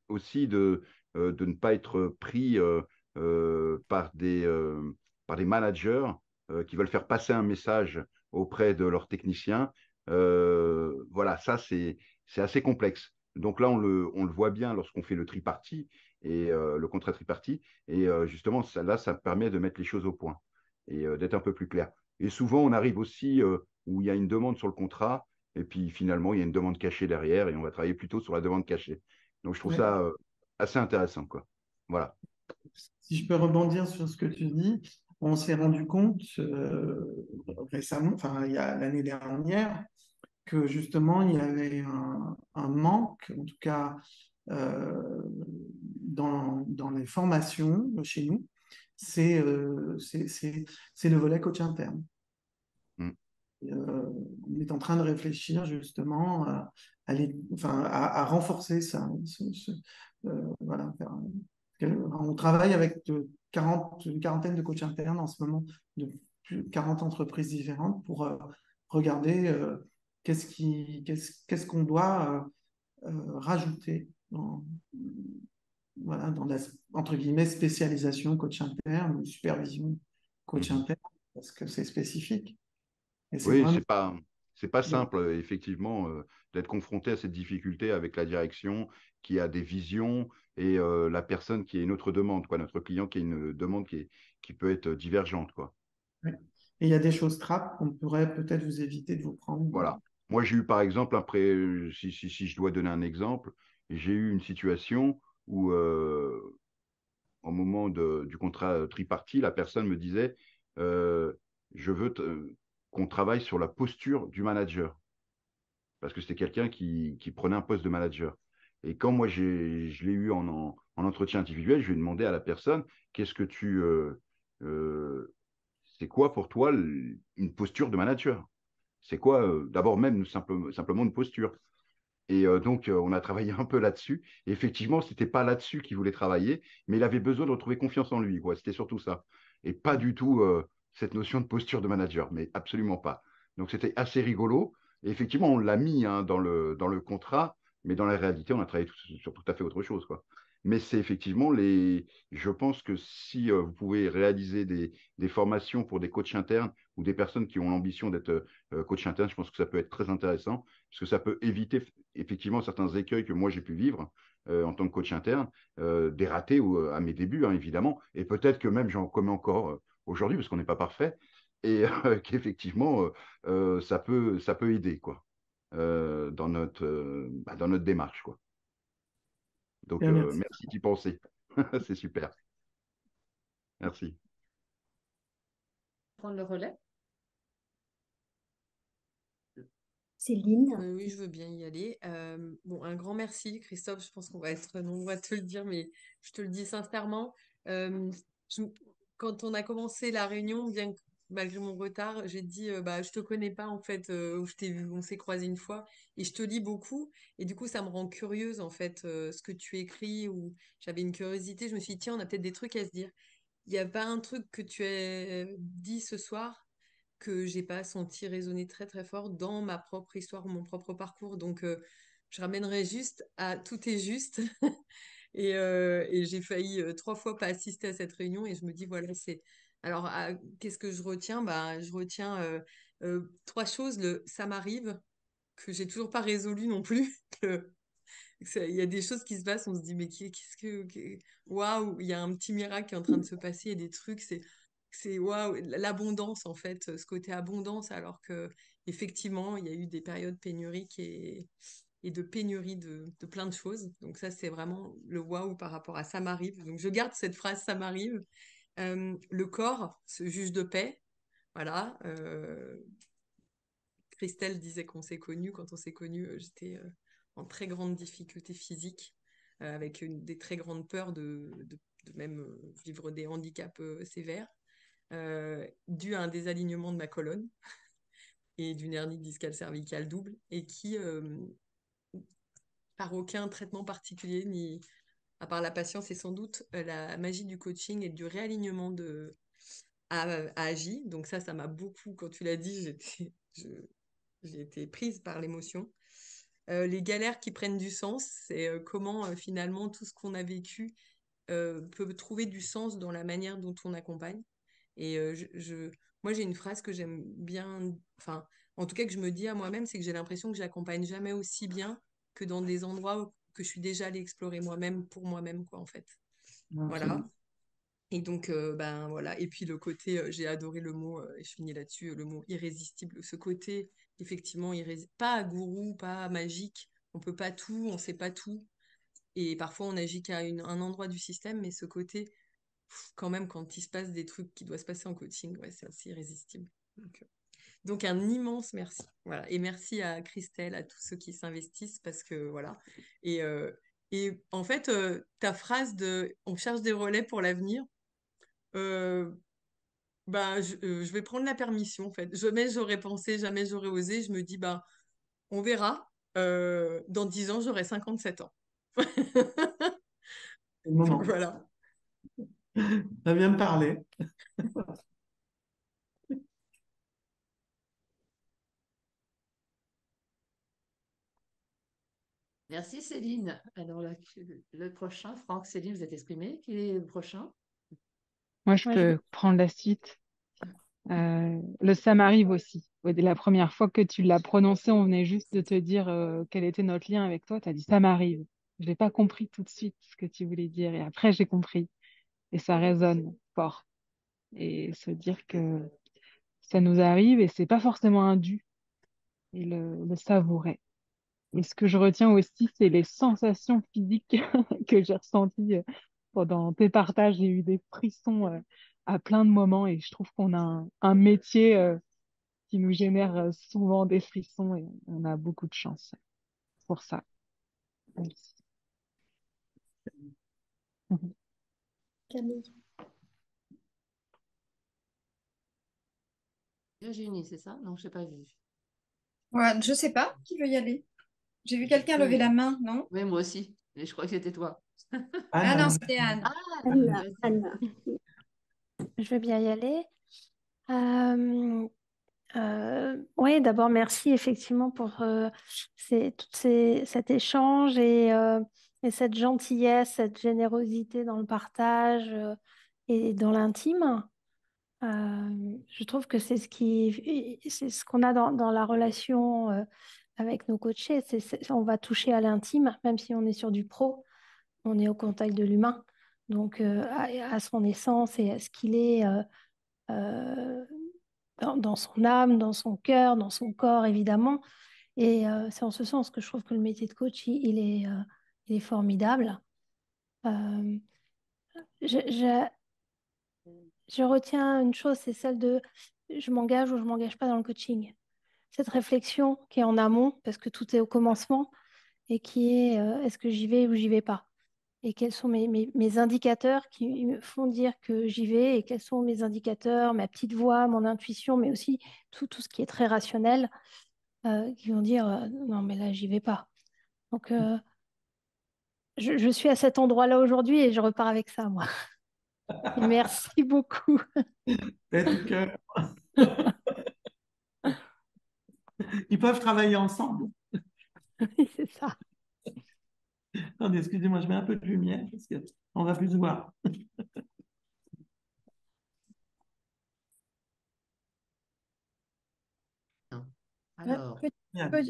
aussi de ne pas être pris par des managers qui veulent faire passer un message auprès de leurs techniciens. Voilà, ça, c'est assez complexe. Donc là, on le voit bien lorsqu'on fait le tripartite et le contrat tripartite. Et justement, ça permet de mettre les choses au point et d'être un peu plus clair. Et souvent, on arrive aussi où il y a une demande sur le contrat, et puis finalement, il y a une demande cachée derrière, et on va travailler plutôt sur la demande cachée. Donc, je trouve Ouais. ça assez intéressant, quoi. Voilà. Si je peux rebondir sur ce que tu dis, on s'est rendu compte récemment, enfin il y a l'année dernière, que justement il y avait un manque, en tout cas dans les formations chez nous, c'est le volet coach interne. Mm. On est en train de réfléchir justement à renforcer ça. Voilà, on travaille avec une quarantaine de coachs internes en ce moment, de plus de 40 entreprises différentes pour regarder qu'est-ce qu'on doit rajouter dans la, entre guillemets, spécialisation coach interne ou supervision coach Mhm. interne, parce que c'est spécifique. Et c'est Oui, vraiment... c'est pas simple, effectivement, d'être confronté à cette difficulté avec la direction qui a des visions et la personne qui a une autre demande, quoi, notre client qui a une demande qui peut être divergente, quoi. Ouais. Et il y a des choses trappes qu'on pourrait peut-être vous éviter de vous prendre. Voilà. Moi, j'ai eu par exemple, après, si je dois donner un exemple, j'ai eu une situation où, au moment du contrat tripartite, la personne me disait euh, je veux qu'on travaille sur la posture du manager, parce que c'était quelqu'un qui prenait un poste de manager. Et quand moi, je l'ai eu en entretien individuel, je lui ai demandé à la personne qu'est-ce que euh, c'est quoi pour toi une posture de manager? C'est quoi, d'abord même simplement une posture. Et donc, on a travaillé un peu là-dessus. Et effectivement, ce n'était pas là-dessus qu'il voulait travailler, mais il avait besoin de retrouver confiance en lui, quoi. C'était surtout ça. Et pas du tout cette notion de posture de manager, mais absolument pas. Donc, c'était assez rigolo. Et effectivement, on l'a mis hein, dans le contrat, mais dans la réalité, on a travaillé sur tout à fait autre chose, quoi. Mais c'est effectivement les. Je pense que si vous pouvez réaliser des formations pour des coachs internes ou des personnes qui ont l'ambition d'être coach interne, je pense que ça peut être très intéressant, parce que ça peut éviter effectivement certains écueils que moi j'ai pu vivre en tant que coach interne, des ratés à mes débuts, hein, évidemment, et peut-être que même j'en commets encore aujourd'hui, parce qu'on n'est pas parfait, et qu'effectivement, ça peut aider, quoi, dans notre démarche, quoi. Donc, Bien, merci. merci d'y penser. C'est super. Merci. Prendre le relais. Céline, Oui, je veux bien y aller. Bon, un grand merci, Christophe. Je pense qu'on va être nombreux à te le dire, mais je te le dis sincèrement. Euh, je- Quand on a commencé la réunion, bien que malgré mon retard, j'ai dit, bah, je te connais pas en fait, ou je t'ai vu, on s'est croisé une fois, et je te lis beaucoup, et du coup, ça me rend curieuse en fait, ce que tu écris, ou j'avais une curiosité, je me suis dit, tiens, on a peut-être des trucs à se dire. Il n'y a pas un truc que tu as dit ce soir que j'ai pas senti résonner très très fort dans ma propre histoire ou mon propre parcours. Donc, je ramènerai juste à tout est juste. Et j'ai failli 3 fois pas assister à cette réunion et je me dis, voilà, c'est... Alors, qu'est-ce que je retiens? Bah, je retiens 3 choses. Ça m'arrive, que j'ai toujours pas résolu non plus. Il y a des choses qui se passent, on se dit, mais qu'est-ce que... Waouh, il y a un petit miracle qui est en train de se passer, et des trucs, c'est waouh, l'abondance en fait, ce côté abondance, alors que effectivement, il y a eu des périodes pénuriques et de pénurie de plein de choses. Donc ça, c'est vraiment le waouh par rapport à ça m'arrive. Donc je garde cette phrase, ça m'arrive. Le corps, ce juge de paix, voilà. Christelle disait qu'on s'est connus. Quand on s'est connus, j'étais en très grande difficulté physique, avec des très grandes peurs de même vivre des handicaps sévères, dû à un désalignement de ma colonne et d'une hernie discale cervicale double, et qui, par aucun traitement particulier, ni à part la patience et sans doute la magie du coaching et du réalignement a agi. Donc ça m'a beaucoup, quand tu l'as dit, j'ai été prise par l'émotion. Les galères qui prennent du sens, c'est comment finalement tout ce qu'on a vécu peut trouver du sens dans la manière dont on accompagne. Et moi, j'ai une phrase que j'aime bien, enfin, en tout cas que je me dis à moi-même, c'est que j'ai l'impression que j'accompagne jamais aussi bien que dans des endroits que je suis déjà allée explorer moi-même pour moi-même, quoi, en fait. Absolument. Voilà. Et donc, ben voilà. Et puis le côté, j'ai adoré le mot, et je finis là-dessus, le mot irrésistible. Ce côté, effectivement, pas gourou, pas magique. On peut pas tout, on sait pas tout. Et parfois, on n'agit qu'à un endroit du système, mais ce côté, quand même, quand il se passe des trucs qui doivent se passer en coaching, ouais, c'est assez irrésistible. Donc, un immense merci. Voilà. Et merci à Christelle, à tous ceux qui s'investissent, parce que voilà. Et en fait, ta phrase de on cherche des relais pour l'avenir, euh, bah, je vais prendre la permission, en fait. Jamais j'aurais pensé, jamais j'aurais osé. Je me dis, bah, on verra. Dans 10 ans, j'aurai 57 ans. C'est le Donc moment. voilà. Ça vient me parler. Merci Céline. Alors le prochain, Franck, Céline, vous êtes exprimé. Qui est le prochain? Moi, je Moi, je vais... peux prendre la suite. Le ça m'arrive aussi. Ouais, dès la première fois que tu l'as prononcé, on venait juste de te dire quel était notre lien avec toi. Tu as dit ça m'arrive. Je n'ai pas compris tout de suite ce que tu voulais dire. Et après, j'ai compris. Et ça résonne fort. Et se dire que ça nous arrive et c'est pas forcément un dû. Et le savourer. Et ce que je retiens aussi, c'est les sensations physiques que j'ai ressenties pendant tes partages. J'ai eu des frissons à plein de moments et je trouve qu'on a un métier qui nous génère souvent des frissons et on a beaucoup de chance pour ça. Merci. Camille. Virginie, c'est ça? Non, je n'ai pas vu. Ouais, je sais pas qui veut y aller. J'ai vu quelqu'un lever la main, non? Oui, moi aussi. Mais je crois que c'était toi. Ah non, Anne, c'était Anne. Ah, Anna, vas-y. Anna. Je vais bien y aller. Oui, d'abord, merci effectivement pour cet échange et cette gentillesse, cette générosité dans le partage et dans l'intime. Je trouve que c'est ce qu'on a dans la relation avec nos coachés. On va toucher à l'intime, même si on est sur du pro, on est au contact de l'humain. Donc, à son essence et à ce qu'il est. Euh, dans son âme, dans son cœur, dans son corps, évidemment. Et c'est en ce sens que je trouve que le métier de coach, il est formidable. Euh, je, je- je retiens une chose, c'est celle de je m'engage ou je m'engage pas dans le coaching. Cette réflexion qui est en amont, parce que tout est au commencement, et qui est est-ce que j'y vais ou j'y vais pas. et quels sont mes indicateurs qui me font dire que j'y vais et quels sont mes indicateurs, ma petite voix, mon intuition, mais aussi tout ce qui est très rationnel qui vont dire non, mais là, j'y vais pas. Donc, je suis à cet endroit-là aujourd'hui et je repars avec ça, moi. Merci beaucoup. Tête ou cœur. Ils peuvent travailler ensemble. Oui, c'est ça. Attendez, excusez-moi, je mets un peu de lumière parce qu'on va plus se voir. Alors, Peut- Bien. peut-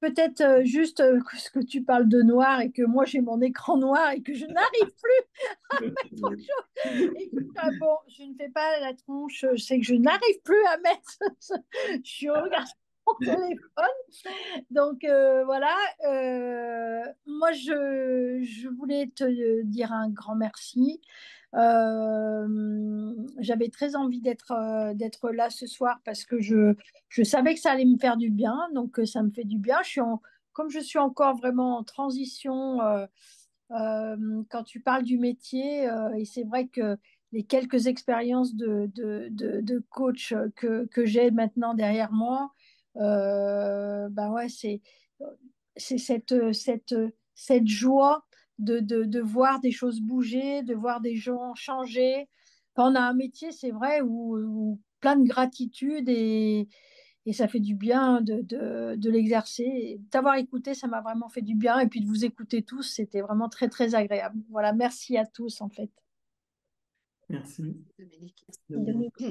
Peut-être juste parce que tu parles de noir et que moi j'ai mon écran noir et que je n'arrive plus à mettre autre chose. Et que, bon, je ne fais pas la tronche, je sais que je n'arrive plus à mettre. Je regarde mon téléphone. Donc voilà, moi je voulais te dire un grand merci. J'avais très envie d'être là ce soir parce que je savais que ça allait me faire du bien, donc ça me fait du bien. Comme je suis encore vraiment en transition, quand tu parles du métier, et c'est vrai que les quelques expériences de coach que j'ai maintenant derrière moi, ben ouais, c'est cette joie de voir des choses bouger, de voir des gens changer. Quand on a un métier, c'est vrai, où plein de gratitude et ça fait du bien de l'exercer. Et T'avoir écouté, ça m'a vraiment fait du bien. Et puis de vous écouter tous, c'était vraiment très, très agréable. Voilà, merci à tous, en fait. Merci. Dominique. Dominique.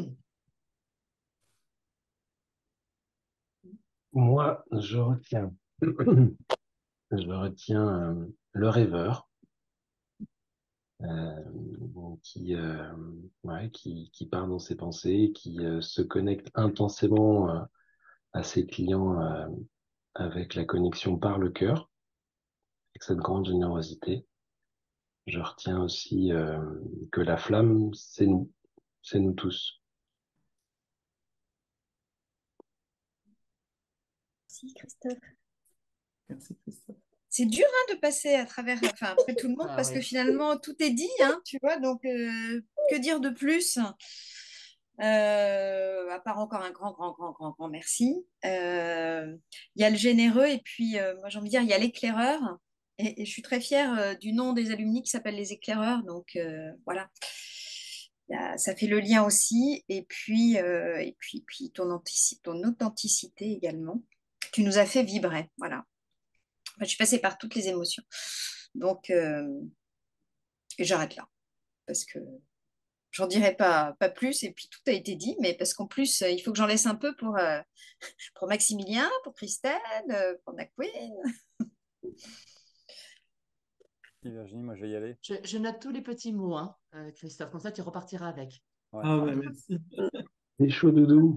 Moi, je retiens, le rêveur euh, qui part dans ses pensées, qui se connecte intensément à ses clients avec la connexion par le cœur, avec cette grande générosité. Je retiens aussi que la flamme, c'est nous tous. Merci, Christophe. Merci, Christophe. C'est dur de passer à travers, enfin, après tout le monde, Ah parce que oui. finalement, tout est dit, tu vois, donc que dire de plus à part encore un grand, grand, grand, grand, grand merci. Il y a le généreux et puis, moi j'ai envie de dire, il y a l'éclaireur. Et je suis très fière du nom des alumni qui s'appelle les éclaireurs. Donc voilà, ça fait le lien aussi. Et puis ton authenticité également. Tu nous as fait vibrer. Voilà. Enfin, je suis passée par toutes les émotions. Donc, j'arrête là. Parce que j'en dirai pas plus. Et puis, tout a été dit. Mais parce qu'en plus, il faut que j'en laisse un peu pour Maximilien, pour Christelle, pour Nacqueen. Virginie, moi je vais y aller. Je note tous les petits mots, hein, Christophe. Comme ça, tu repartiras avec. Ouais. Ah ouais, merci. Les chaud doudou.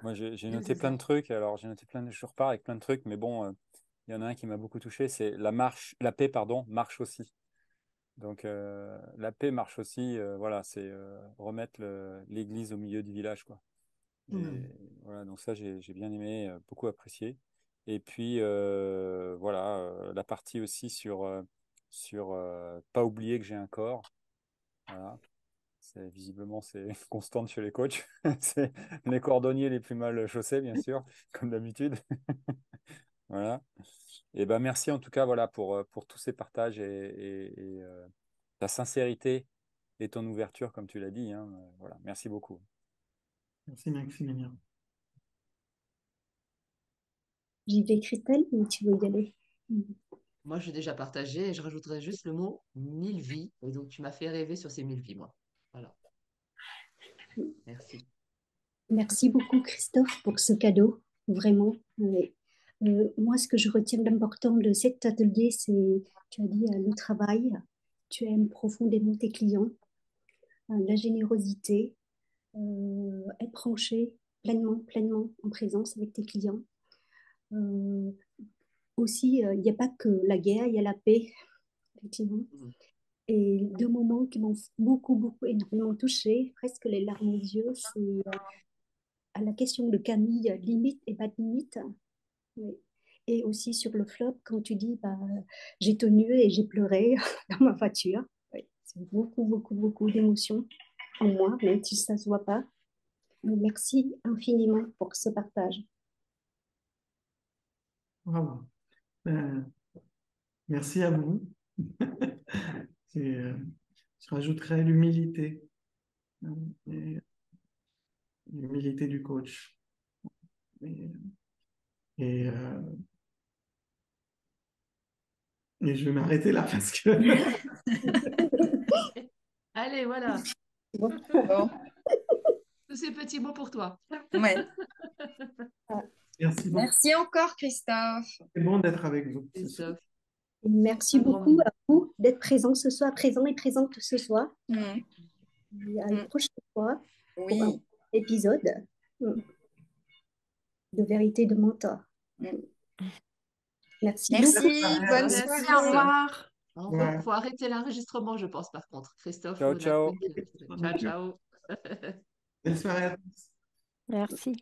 Moi j'ai noté C'est plein ça. de trucs. Alors j'ai noté je repars avec plein de trucs, mais bon, il y en a un qui m'a beaucoup touché, c'est la paix, pardon, marche aussi. Donc la paix marche aussi, voilà, c'est remettre l'église au milieu du village, quoi. Et Mhm. voilà, donc ça j'ai bien aimé, beaucoup apprécié. Et puis voilà, la partie aussi sur pas oublier que j'ai un corps. Voilà. Visiblement, c'est constante chez les coachs. C'est les cordonniers les plus mal chaussés, bien sûr, comme d'habitude. Voilà. Et ben merci en tout cas voilà, pour tous ces partages et ta sincérité et ton ouverture, comme tu l'as dit. Hein. Voilà. Merci beaucoup. Merci, Maximilien. J'y vais, Christelle, ou tu veux y aller? Moi, j'ai déjà partagé et je rajouterais juste le mot 1000 vies. Et donc, tu m'as fait rêver sur ces 1000 vies, moi. Voilà. Merci. Merci beaucoup, Christophe, pour ce cadeau, vraiment. Ouais. Moi, ce que je retiens d'important de cet atelier, c'est, tu as dit, le travail. Tu aimes profondément tes clients, la générosité, être branché pleinement, pleinement en présence avec tes clients. Euh, Aussi, il n'y a pas que la guerre, il y a la paix, effectivement. Mhm. Et deux moments qui m'ont beaucoup, beaucoup, énormément touchée, presque les larmes aux yeux, c'est à la question de Camille, limite et pas de limite. Oui. et aussi sur le flop quand tu dis bah, j'ai tenu et j'ai pleuré dans ma voiture. Oui, c'est beaucoup, beaucoup, beaucoup d'émotions en moi, même si ça ne se voit pas. Mais merci infiniment pour ce partage. Bravo. Merci à vous. Je rajouterais l'humilité, et l'humilité du coach. Et, et, euh, et je vais m'arrêter là parce que Allez, voilà. Bon. Bon, Tous ces petits mots pour toi. ouais. merci beaucoup. Merci encore, Christophe. C'est bon d'être avec vous ce soir. Christophe. Et merci Un grand beaucoup mot. à vous d'être présents ce soir, présents et présentes ce soir. Mm. Et à une prochaine fois pour un Oui. épisode de Vérité de Mentor. Mm. Merci Merci, beaucoup. bonne Merci. soirée, au revoir. Il Ouais. faut arrêter l'enregistrement, je pense, par contre. Christophe, Ciao, vous ciao. Ciao, ciao. Belle soirée à tous. Merci.